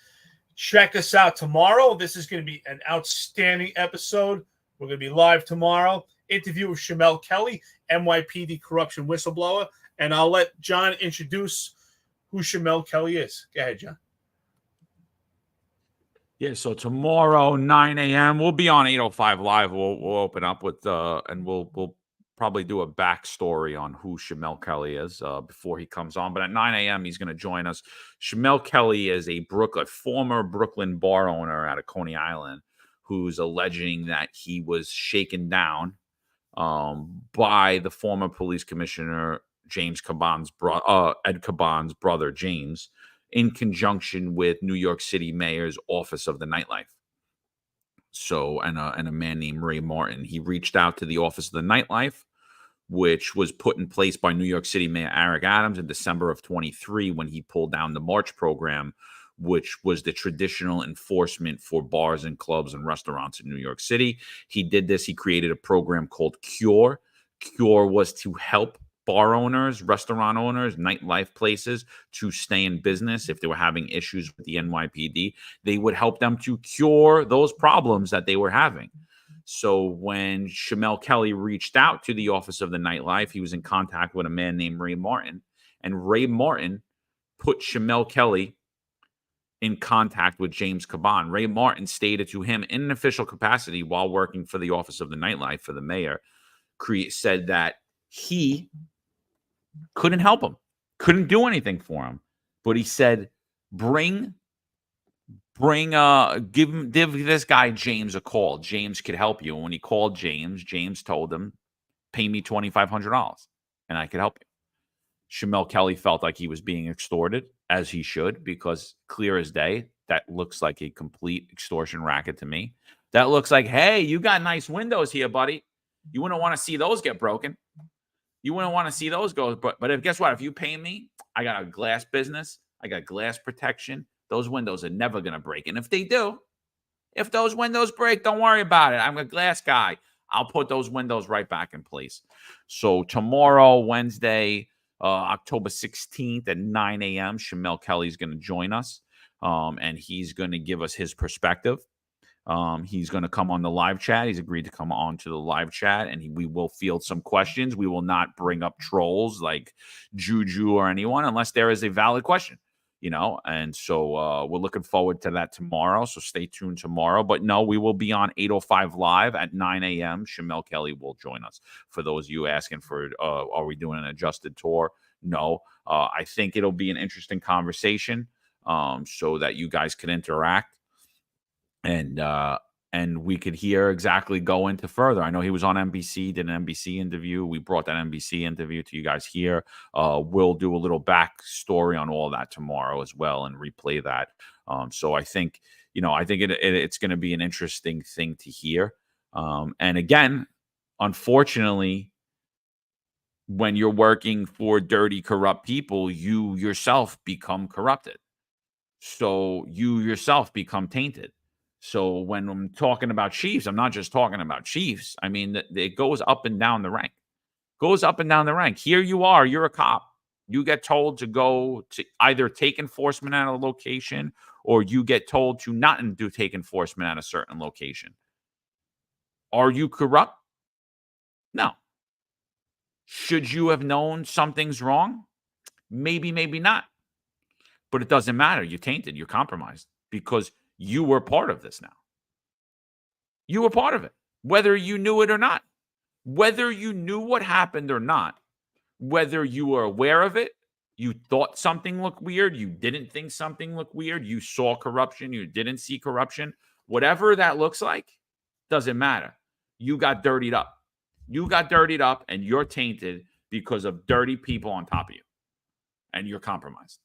check us out tomorrow. This is going to be an outstanding episode. We're going to be live tomorrow. Interview with Shamel Kelly, NYPD corruption whistleblower. And I'll let John introduce who Shamel Kelly is. Go ahead, John. Yeah, so tomorrow, 9 a.m., we'll be on 805 Live. We'll open up with, and we'll probably do a backstory on who Shamel Kelly is before he comes on. But at 9 a.m., he's going to join us. Shamel Kelly is a former Brooklyn bar owner out of Coney Island who's alleging that he was shaken down by the former police commissioner, Ed Caban's brother, James, in conjunction with New York City Mayor's Office of the Nightlife. So, and a man named Ray Martin. He reached out to the Office of the Nightlife, which was put in place by New York City Mayor Eric Adams in December of 23 when he pulled down the March program, which was the traditional enforcement for bars and clubs and restaurants in New York City. He did this. He created a program called Cure. Cure was to help bar owners, restaurant owners, nightlife places to stay in business. If they were having issues with the NYPD, they would help them to cure those problems that they were having. So when Shamel Kelly reached out to the Office of the Nightlife, he was in contact with a man named Ray Martin, and Ray Martin put Shamel Kelly in contact with James Caban. Ray Martin stated to him in an official capacity while working for the Office of the Nightlife for the mayor, said that he couldn't help him, couldn't do anything for him. But he said, bring give this guy James a call. James could help you. And when he called James told him, pay me $2,500 and I could help you. Shamel Kelly felt like he was being extorted, as he should, because clear as day, that looks like a complete extortion racket to me. That looks like, hey, you got nice windows here, buddy. You wouldn't want to see those get broken. You wouldn't want to see those go. But guess what? If you pay me, I got a glass business. I got glass protection. Those windows are never going to break. And if they do, if those windows break, don't worry about it. I'm a glass guy. I'll put those windows right back in place. So tomorrow, Wednesday, October 16th at 9 a.m., Shamel Kelly's going to join us, and he's going to give us his perspective. He's going to come on the live chat. He's agreed to come on to the live chat, and we will field some questions. We will not bring up trolls like Juju or anyone unless there is a valid question, and so we're looking forward to that tomorrow. So stay tuned tomorrow. But no, we will be on 805 Live at 9 a.m. Shamel Kelly will join us. For those of you asking for, are we doing an adjusted tour? No. I think it'll be an interesting conversation so that you guys can interact. And we could hear exactly go into further. I know he was on NBC, did an NBC interview. We brought that NBC interview to you guys here. We'll do a little backstory on all that tomorrow as well and replay that. So I think, it's going to be an interesting thing to hear. And again, unfortunately, when you're working for dirty, corrupt people, you yourself become corrupted. So you yourself become tainted. So when I'm talking about chiefs, I'm not just talking about chiefs. I mean, it goes up and down the rank. Goes up and down the rank. Here you are. You're a cop. You get told to go to either take enforcement at a location or you get told to not take enforcement at a certain location. Are you corrupt? No. Should you have known something's wrong? Maybe, maybe not. But it doesn't matter. You're tainted. You're compromised because you were part of this now. You were part of it, whether you knew it or not, whether you knew what happened or not, whether you were aware of it, you thought something looked weird, you didn't think something looked weird, you saw corruption, you didn't see corruption, whatever that looks like, doesn't matter. You got dirtied up. You got dirtied up and you're tainted because of dirty people on top of you. And you're compromised.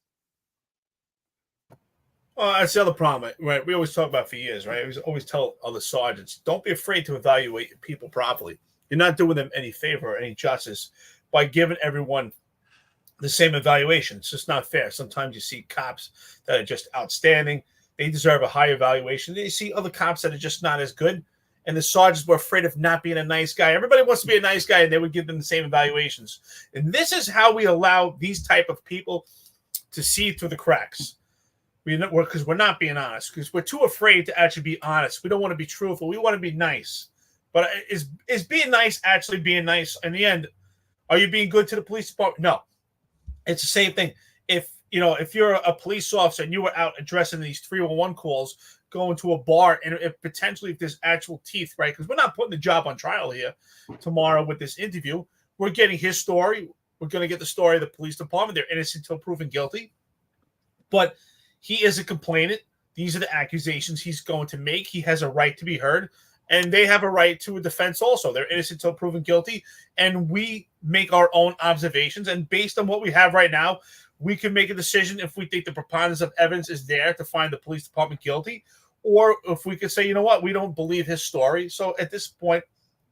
Well, that's the other problem, right? We always talk about for years, right? We always tell other sergeants, don't be afraid to evaluate people properly. You're not doing them any favor or any justice by giving everyone the same evaluation. It's just not fair. Sometimes you see cops that are just outstanding. They deserve a higher evaluation. Then you see other cops that are just not as good. And the sergeants were afraid of not being a nice guy. Everybody wants to be a nice guy, and they would give them the same evaluations. And this is how we allow these type of people to see through the cracks. Because we're not being honest, because we're too afraid to actually be honest. We don't want to be truthful. We want to be nice. But is being nice actually being nice? In the end, are you being good to the police department? No. It's the same thing. If you're a police officer and you were out addressing these 311 calls, going to a bar, and if potentially if there's actual teeth, right? Because we're not putting the job on trial here tomorrow with this interview. We're getting his story. We're going to get the story of the police department. They're innocent until proven guilty. But he is a complainant. These are the accusations he's going to make. He has a right to be heard, and they have a right to a defense also. They're innocent until proven guilty, and we make our own observations. And based on what we have right now, we can make a decision if we think the preponderance of evidence is there to find the police department guilty, or if we could say, you know what, we don't believe his story. So at this point,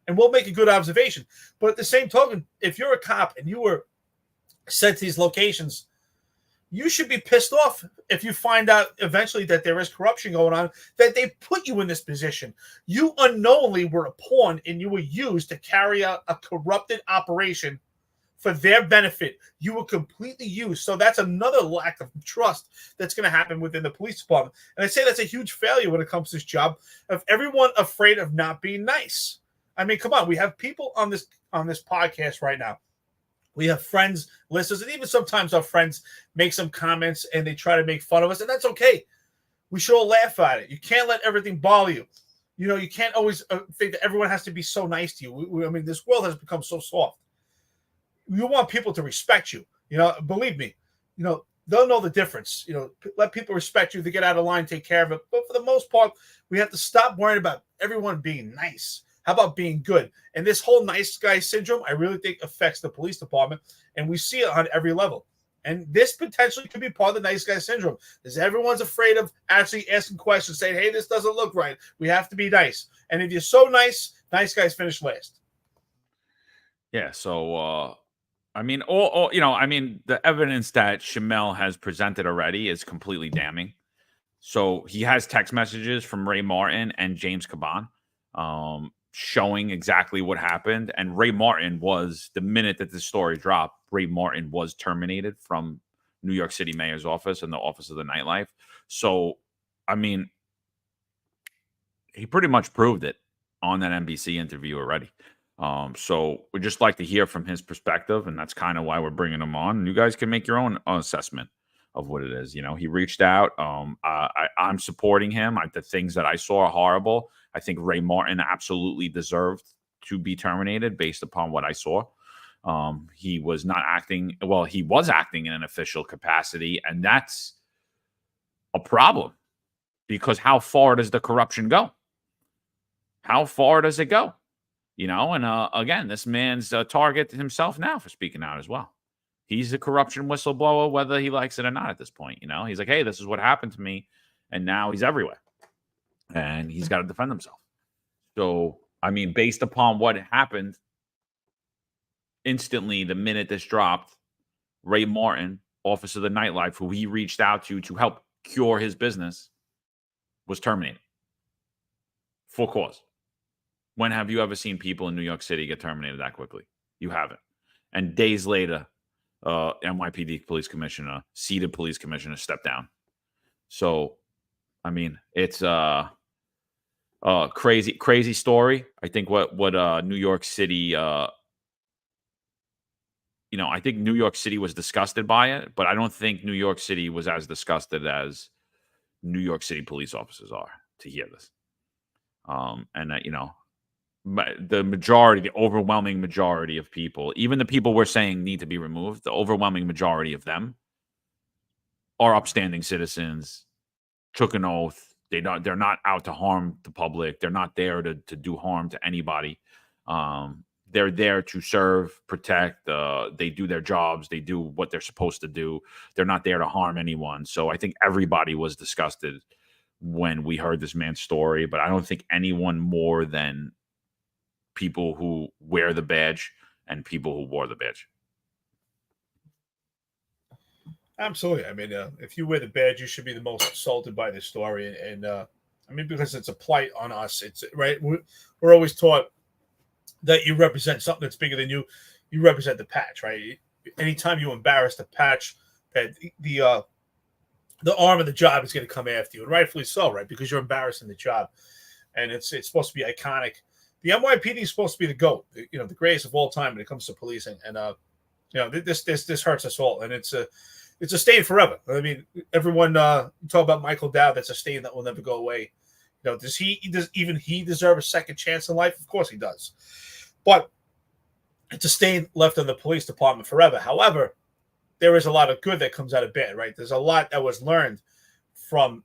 and we'll make a good observation. But at the same token, if you're a cop and you were sent to these locations, you should be pissed off if you find out eventually that there is corruption going on, that they put you in this position. You unknowingly were a pawn and you were used to carry out a corrupted operation for their benefit. You were completely used. So that's another lack of trust that's going to happen within the police department. And I say that's a huge failure when it comes to this job of everyone afraid of not being nice. I mean, come on, we have people on this podcast right now. We have friends, listeners, and even sometimes our friends make some comments and they try to make fun of us, and that's okay. We should all laugh at it. You can't let everything bother you. You can't always think that everyone has to be so nice to you. I mean, this world has become so soft. You want people to respect you. Believe me, they'll know the difference. Let people respect you. They get out of line, take care of it. But for the most part, we have to stop worrying about everyone being nice. How about being good? And this whole nice guy syndrome, I really think affects the police department, and we see it on every level. And this potentially could be part of the nice guy syndrome, because everyone's afraid of actually asking questions, saying, hey, this doesn't look right. We have to be nice. And if you're so nice, nice guys finish last. Yeah. So, I mean, the evidence that Shamel has presented already is completely damning. So he has text messages from Ray Martin and James Caban, showing exactly what happened. And Ray Martin was, the minute that the story dropped, Ray Martin was terminated from New York City mayor's office and the office of the nightlife. So, I mean, he pretty much proved it on that NBC interview already. So we'd just like to hear from his perspective, and that's kind of why we're bringing him on. You guys can make your own assessment of what it is. He reached out. I'm supporting him. The things that I saw are horrible. I think Ray Martin absolutely deserved to be terminated based upon what I saw. He was not acting. Well, he was acting in an official capacity, and that's a problem, because how far does the corruption go? How far does it go? And again, this man's a target himself now for speaking out as well. He's a corruption whistleblower, whether he likes it or not at this point. He's like, hey, this is what happened to me. And now he's everywhere. And he's got to defend himself. So, I mean, based upon what happened, instantly, the minute this dropped, Ray Martin, Office of the Nightlife, who he reached out to help cure his business, was terminated. Full cause. When have you ever seen people in New York City get terminated that quickly? You haven't. And days later, NYPD police commissioner, seated police commissioner, stepped down. So, I mean, it's a crazy story. I think what New York City, I think New York City was disgusted by it, but I don't think New York City was as disgusted as New York City police officers are to hear this. And that, the overwhelming majority of people, even the people we're saying need to be removed, the overwhelming majority of them are upstanding citizens, took an oath. They're not out to harm the public. They're not there to do harm to anybody. They're there to serve, protect. They do their jobs. They do what they're supposed to do. They're not there to harm anyone. So I think everybody was disgusted when we heard this man's story, but I don't think anyone more than people who wear the badge and people who wore the badge. Absolutely. I mean, if you wear the badge, you should be the most assaulted by this story. And I mean, because it's a plight on us. It's right. We're always taught that you represent something that's bigger than you. You represent the patch, right? Anytime you embarrass the patch, that the arm of the job is going to come after you, and rightfully so, right? Because you're embarrassing the job, and it's supposed to be iconic. The NYPD is supposed to be the GOAT, the greatest of all time when it comes to policing, and this hurts us all, and it's a stain forever. I mean, everyone talk about Michael Dowd. That's a stain that will never go away. Does he deserve a second chance in life? Of course he does, but it's a stain left on the police department forever. However, there is a lot of good that comes out of bad, right? There's a lot that was learned from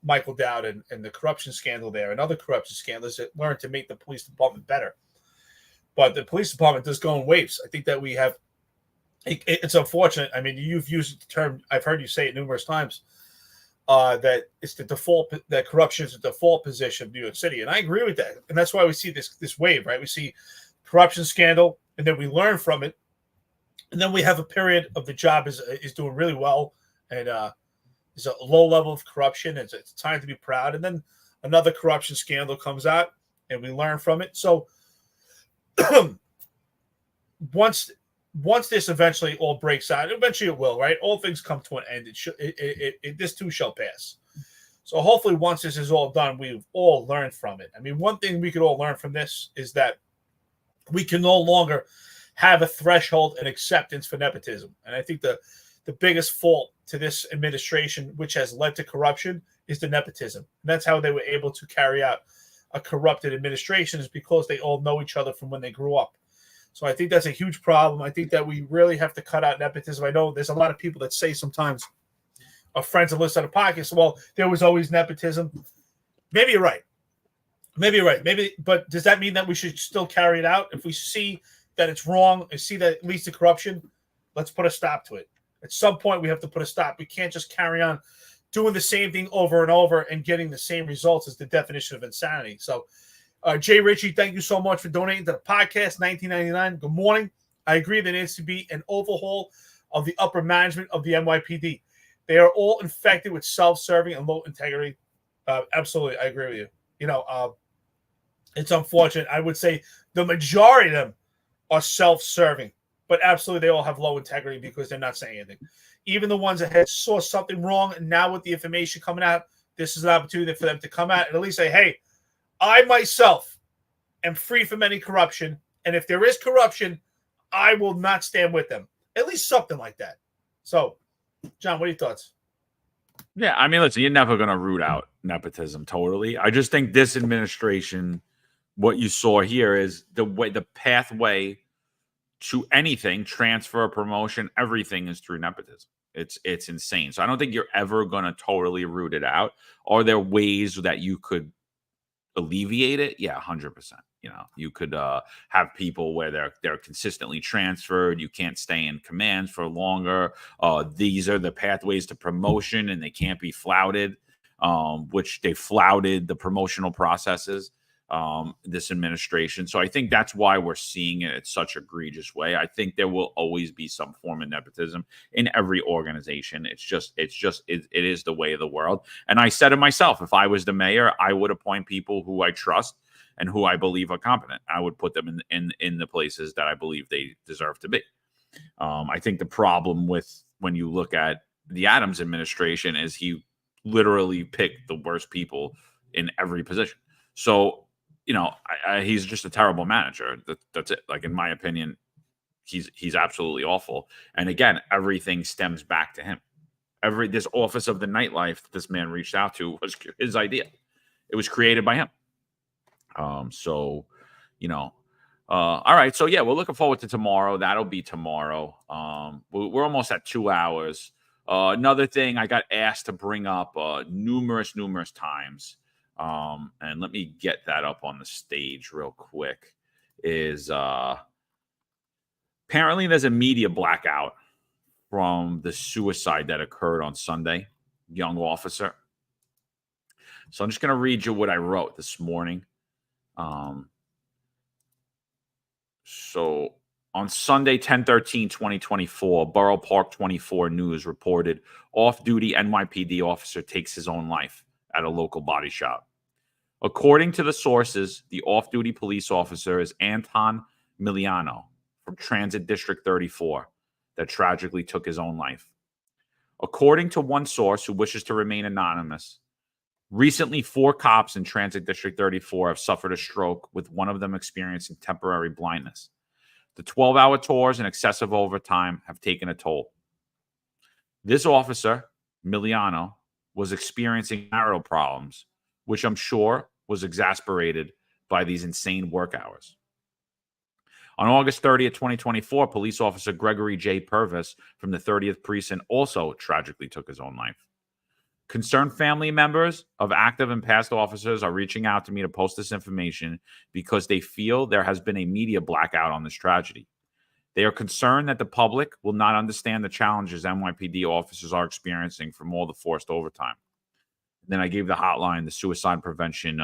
Michael Dowd and the corruption scandal there and other corruption scandals that learned to make the police department better. But the police department does go in waves. I think that we have, it's unfortunate. I mean, you've used the term, I've heard you say it numerous times, that it's the default, that corruption is the default position of New York City. And I agree with that. And that's why we see this wave, right? We see corruption scandal, and then we learn from it. And then we have a period of the job is doing really well, and there's a low level of corruption. It's time to be proud. And then another corruption scandal comes out, and we learn from it. So once this eventually all breaks out, eventually it will, right? All things come to an end. This too shall pass. So hopefully once this is all done, we've all learned from it. I mean, one thing we could all learn from this is that we can no longer have a threshold and acceptance for nepotism. And I think the biggest fault to this administration, which has led to corruption, is the nepotism. And that's how they were able to carry out a corrupted administration, is because they all know each other from when they grew up. So I think that's a huge problem. I think that we really have to cut out nepotism. I know there's a lot of people that say sometimes, our friends that listen to the podcast, well, there was always nepotism. Maybe you're right. Maybe, but does that mean that we should still carry it out? If we see that it's wrong and see that it leads to corruption, let's put a stop to it. At some point, we have to put a stop. We can't just carry on doing the same thing over and over and getting the same results as the definition of insanity. So, Jay Ritchie, thank you so much for donating to the podcast. $19.99. Good morning. I agree there needs to be an overhaul of the upper management of the NYPD. They are all infected with self-serving and low integrity. Absolutely, I agree with you. It's unfortunate. I would say the majority of them are self-serving, but absolutely they all have low integrity because they're not saying anything. Even the ones that had saw something wrong, and now with the information coming out, this is an opportunity for them to come out and at least say, hey, I myself am free from any corruption, and if there is corruption, I will not stand with them. At least something like that. So, John, what are your thoughts? Yeah, I mean, listen, you're never going to root out nepotism totally. I just think this administration, what you saw here is the pathway to anything, transfer, promotion, everything is through nepotism. It's insane. So I don't think you're ever going to totally root it out. Are there ways that you could alleviate it? Yeah, 100%. You could have people where they're consistently transferred. You can't stay in command for longer. These are the pathways to promotion, and they can't be flouted, which they flouted the promotional processes, this administration. So I think that's why we're seeing it in such egregious way. I think there will always be some form of nepotism in every organization. It is the way of the world. And I said it myself, if I was the mayor, I would appoint people who I trust and who I believe are competent. I would put them in the places that I believe they deserve to be. I think the problem with when you look at the Adams administration is he literally picked the worst people in every position. So, he's just a terrible manager. That's it. Like, in my opinion, he's absolutely awful. And again, everything stems back to him. This office of the nightlife that this man reached out to was his idea. It was created by him. All right. So yeah, we're looking forward to tomorrow. That'll be tomorrow. We're almost at 2 hours. Another thing I got asked to bring up numerous times, and let me get that up on the stage real quick, is apparently there's a media blackout from the suicide that occurred on Sunday, young officer. So I'm just going to read you what I wrote this morning. So on Sunday, 10/13/2024, Borough Park 24 News reported off-duty NYPD officer takes his own life at a local body shop. According to the sources, the off-duty police officer is Anton Miliano from Transit District 34 that tragically took his own life. According to one source who wishes to remain anonymous, recently 4 cops in Transit District 34 have suffered a stroke, with one of them experiencing temporary blindness. The 12-hour tours and excessive overtime have taken a toll. This officer, Miliano, was experiencing marital problems, which I'm sure was exacerbated by these insane work hours. On August 30th, 2024, police officer Gregory J. Purvis from the 30th Precinct also tragically took his own life. Concerned family members of active and past officers are reaching out to me to post this information because they feel there has been a media blackout on this tragedy. They are concerned that the public will not understand the challenges NYPD officers are experiencing from all the forced overtime. Then I gave the hotline, the suicide prevention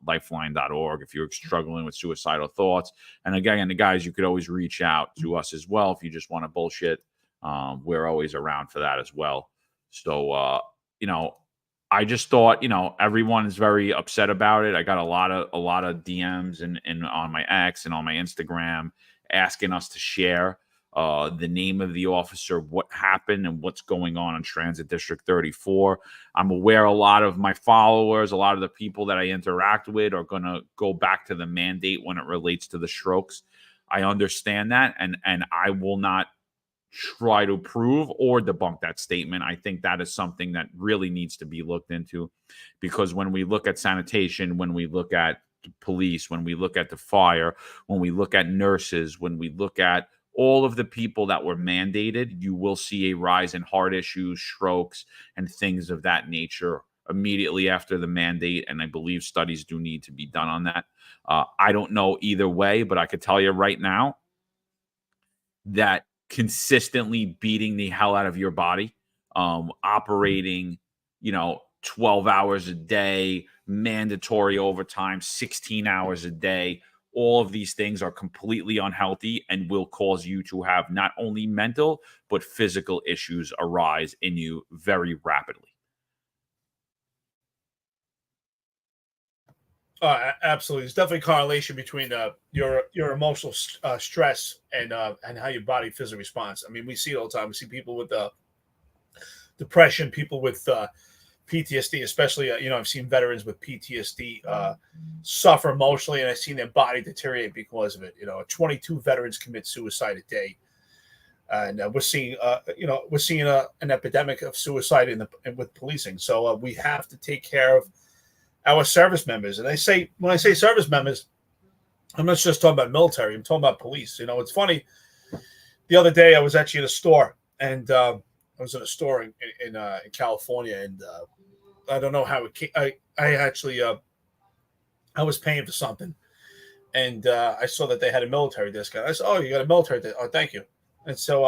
lifeline.org, if you're struggling with suicidal thoughts. And again, the guys, you could always reach out to us as well if you just want to bullshit. We're always around for that as well. So, I just thought, everyone is very upset about it. I got a lot of DMs and on my X and on my Instagram asking us to share the name of the officer, what happened, and what's going on in Transit District 34. I'm aware a lot of my followers, a lot of the people that I interact with are going to go back to the mandate when it relates to the strokes. I understand that, and I will not try to prove or debunk that statement. I think that is something that really needs to be looked into, because when we look at sanitation, when we look at police, when we look at the fire, when we look at nurses, when we look at all of the people that were mandated, you will see a rise in heart issues, strokes, and things of that nature immediately after the mandate. And I believe studies do need to be done on that. I don't know either way, but I could tell you right now that consistently beating the hell out of your body, operating, 12 hours a day, mandatory overtime, 16 hours a day, all of these things are completely unhealthy and will cause you to have not only mental, but physical issues arise in you very rapidly. Absolutely. There's definitely a correlation between your emotional stress and how your body physically responds. I mean, we see it all the time. We see people with depression, people with PTSD, especially, I've seen veterans with PTSD suffer emotionally, and I've seen their body deteriorate because of it. 22 veterans commit suicide a day. And we're seeing an epidemic of suicide with policing. So we have to take care of our service members. And when I say service members, I'm not just talking about military. I'm talking about police. It's funny. The other day, I was actually in a store, and I was in a store in California, and I don't know how it came. I was paying for something, and I saw that they had a military discount. I said, "Oh, you got a military discount? Oh, thank you." And so,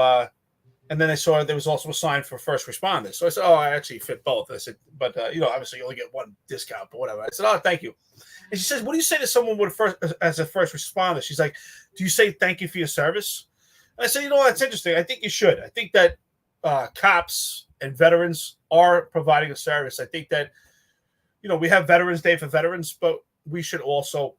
and then I saw there was also a sign for first responders. So I said, "Oh, I actually fit both." I said, "But obviously you only get one discount, but whatever." I said, "Oh, thank you." And she says, "What do you say to someone as a first responder?" She's like, "Do you say thank you for your service?" And I said, "That's interesting. I think you should. I think that cops and veterans are providing a service. I think that we have Veterans Day for veterans, but we should also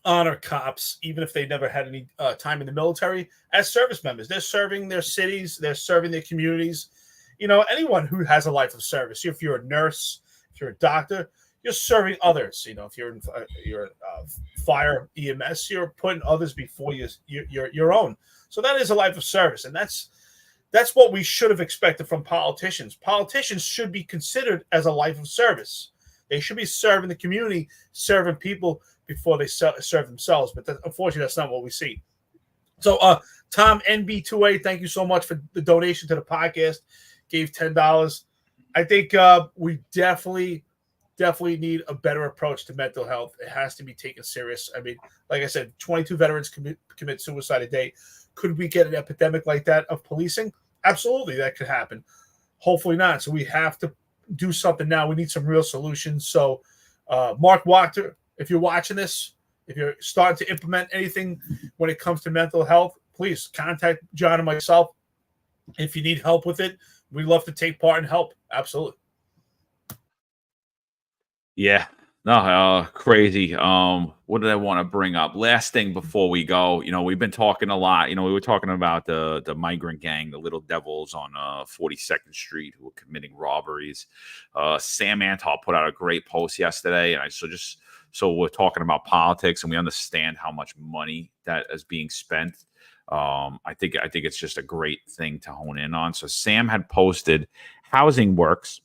honor cops, even if they never had any time in the military, as service members. They're serving their cities, they're serving their communities. Anyone who has a life of service. If you're a nurse, if you're a doctor, you're serving others. If you're fire EMS, you're putting others before your own. So that is a life of service, and that's what we should have expected from politicians. Politicians should be considered as a life of service. They should be serving the community, serving people before they serve themselves. But unfortunately, that's not what we see. So, Tom NB2A, thank you so much for the donation to the podcast. Gave $10. I think we definitely need a better approach to mental health. It has to be taken serious. I mean, like I said, 22 veterans commit suicide a day. Could we get an epidemic like that of policing? Absolutely, that could happen. Hopefully not. So we have to do something now. We need some real solutions. So, Mark Wachter, if you're watching this, if you're starting to implement anything when it comes to mental health, please contact John and myself. If you need help with it, we'd love to take part and help. Absolutely. Yeah. No, crazy. What did I want to bring up? Last thing before we go, we've been talking a lot. We were talking about the migrant gang, the little devils on 42nd Street who were committing robberies. Sam Antal put out a great post yesterday, and so we're talking about politics, and we understand how much money that is being spent. I think it's just a great thing to hone in on. So Sam had posted, Housing Works,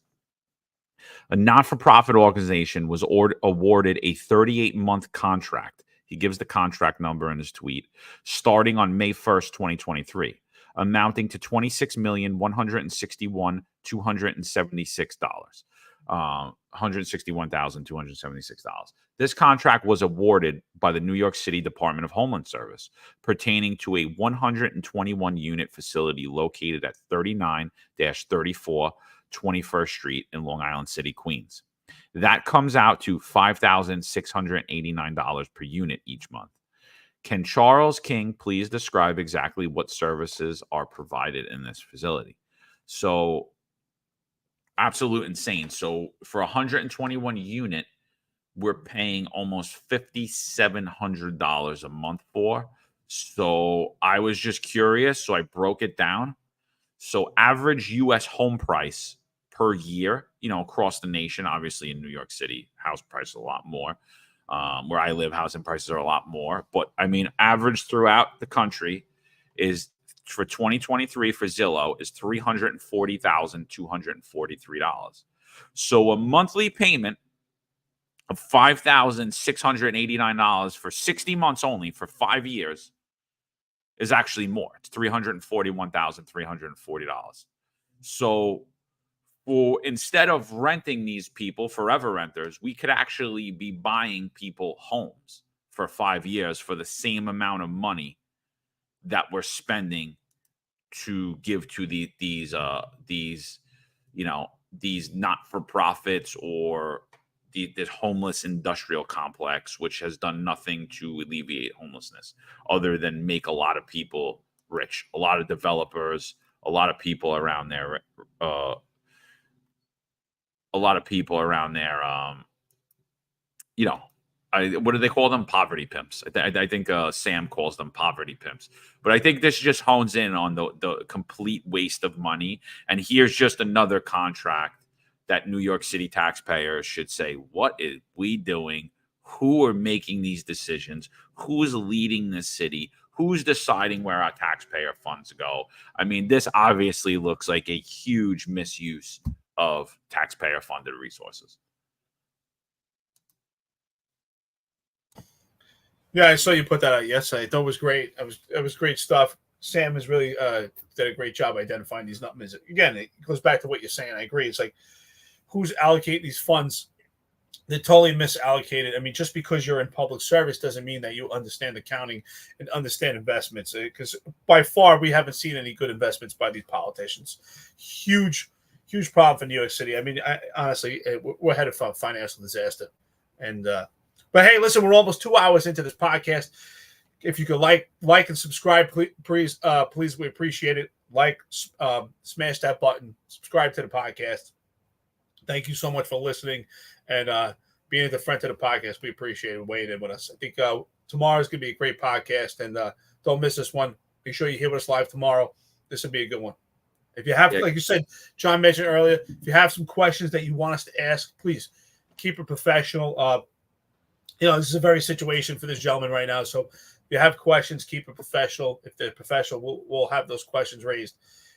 a not-for-profit organization, was awarded a 38-month contract. He gives the contract number in his tweet, starting on May 1st, 2023, amounting to $26,161,276. $161,276. This contract was awarded by the New York City Department of Homeland Service, pertaining to a 121-unit facility located at 39-34 21st Street in Long Island City, Queens. That comes out to $5,689 per unit each month. Can Charles King please describe exactly what services are provided in this facility? So, absolute insane. So, for 121 unit, we're paying almost $5,700 a month for. So, I was just curious, so I broke it down. So, average U.S. home price per year, across the nation, obviously in New York City, house prices are a lot more. Where I live, housing prices are a lot more. But I mean, average throughout the country is, for 2023 for Zillow, is $340,243. So a monthly payment of $5,689 for 60 months only for 5 years is actually more. It's $341,340. So instead of renting these people, forever renters, we could actually be buying people homes for 5 years for the same amount of money that we're spending to give to these not-for-profits or this homeless industrial complex, which has done nothing to alleviate homelessness other than make a lot of people rich, a lot of developers, a lot of people around there, what do they call them? Poverty pimps. I think Sam calls them poverty pimps. But I think this just hones in on the complete waste of money. And here's just another contract that New York City taxpayers should say, what is we doing? Who are making these decisions? Who's leading this city? Who's deciding where our taxpayer funds go? I mean, this obviously looks like a huge misuse of taxpayer-funded resources. Yeah, I saw you put that out yesterday. I thought it was great. It was great stuff. Sam has really did a great job identifying these numbers. Again, it goes back to what you're saying. I agree. It's like, who's allocating these funds? They're totally misallocated. I mean, just because you're in public service doesn't mean that you understand accounting and understand investments. Because by far, we haven't seen any good investments by these politicians. Huge problem for New York City. I mean, honestly, we're headed for a financial disaster. And but hey, listen, we're almost 2 hours into this podcast. If you could like and subscribe, please, we appreciate it. Smash that button, subscribe to the podcast. Thank you so much for listening and being at the front of the podcast. We appreciate it, weighing in with us. I think tomorrow's going to be a great podcast, and don't miss this one. Make sure you hear us live tomorrow. This will be a good one. If you have, like you said, John mentioned earlier, if you have some questions that you want us to ask, please keep it professional. This is a very situation for this gentleman right now. So if you have questions, keep it professional. If they're professional, we'll have those questions raised.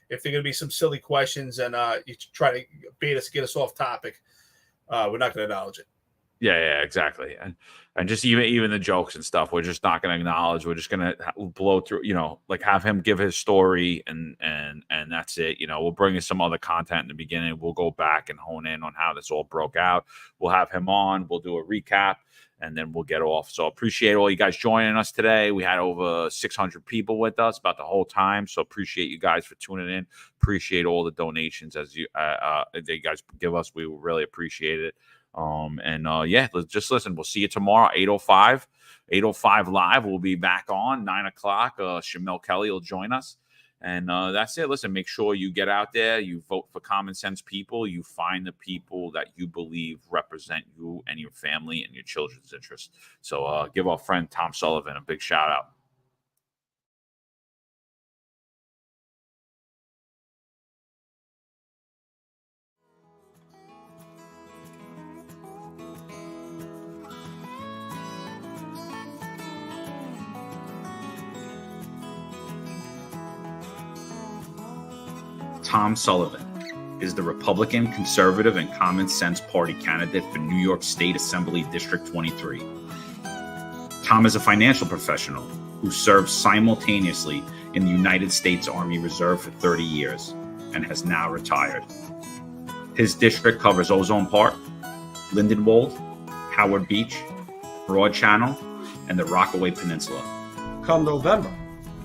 If they're going to be some silly questions and you try to bait us, get us off topic, we're not going to acknowledge it. Yeah, exactly. And just even the jokes and stuff, we're just not going to acknowledge. We're just going to blow through, like have him give his story and that's it. We'll bring you some other content in the beginning. We'll go back and hone in on how this all broke out. We'll have him on. We'll do a recap. And then we'll get off. So appreciate all you guys joining us today. We had over 600 people with us about the whole time. So appreciate you guys for tuning in. Appreciate all the donations as you guys give us. We really appreciate it. Let's just listen. We'll see you tomorrow, 8:05 live. We'll be back on 9 o'clock. Shamel Kelly will join us. And that's it. Listen, make sure you get out there. You vote for common sense people. You find the people that you believe represent you and your family and your children's interests. So give our friend Tom Sullivan a big shout out. Tom Sullivan is the Republican, Conservative, and Common Sense Party candidate for New York State Assembly District 23. Tom is a financial professional who served simultaneously in the United States Army Reserve for 30 years and has now retired. His district covers Ozone Park, Lindenwold, Howard Beach, Broad Channel, and the Rockaway Peninsula. Come November,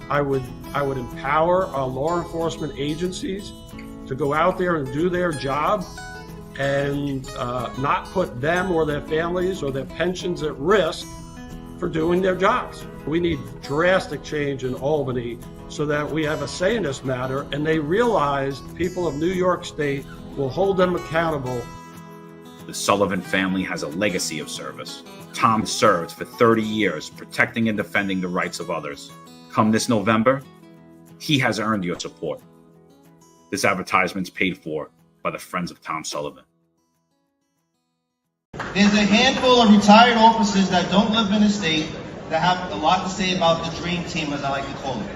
I would empower our law enforcement agencies to go out there and do their job and not put them or their families or their pensions at risk for doing their jobs. We need drastic change in Albany so that we have a say in this matter and they realize people of New York State will hold them accountable. The Sullivan family has a legacy of service. Tom served for 30 years protecting and defending the rights of others. Come this November, he has earned your support. This advertisement's paid for by the Friends of Tom Sullivan. There's a handful of retired officers that don't live in the state that have a lot to say about the dream team, as I like to call it.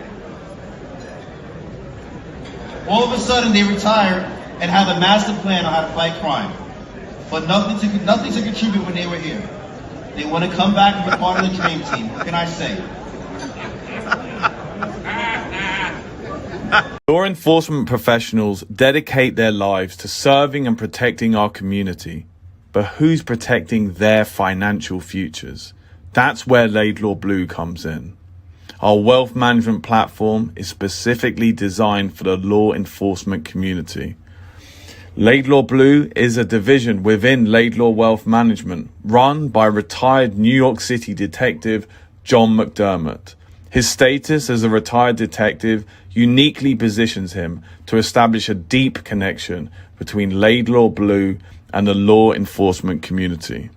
All of a sudden, they retire and have a master plan on how to fight crime. but nothing to contribute when they were here. They want to come back and be part of the dream team. What can I say? Law enforcement professionals dedicate their lives to serving and protecting our community. But who's protecting their financial futures? That's where Laidlaw Blue comes in. Our wealth management platform is specifically designed for the law enforcement community. Laidlaw Blue is a division within Laidlaw Wealth Management, run by retired New York City detective John McDermott. His status as a retired detective uniquely positions him to establish a deep connection between Laidlaw Blue and the law enforcement community.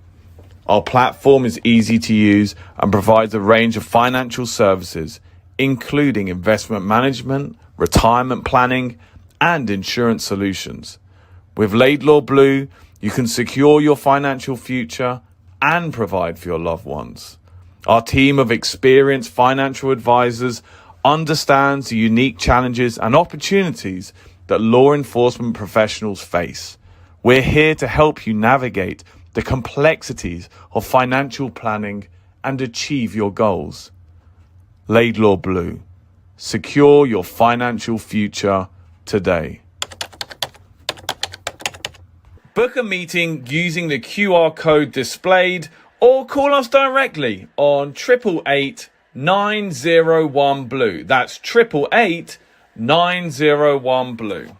Our platform is easy to use and provides a range of financial services, including investment management, retirement planning, and insurance solutions. With Laidlaw Blue, you can secure your financial future and provide for your loved ones. Our team of experienced financial advisors understands the unique challenges and opportunities that law enforcement professionals face. We're here to help you navigate the complexities of financial planning and achieve your goals. Laidlaw Blue. Secure your financial future today. Book a meeting using the QR code displayed or call us directly on 888 901 Blue. That's 888 901 Blue.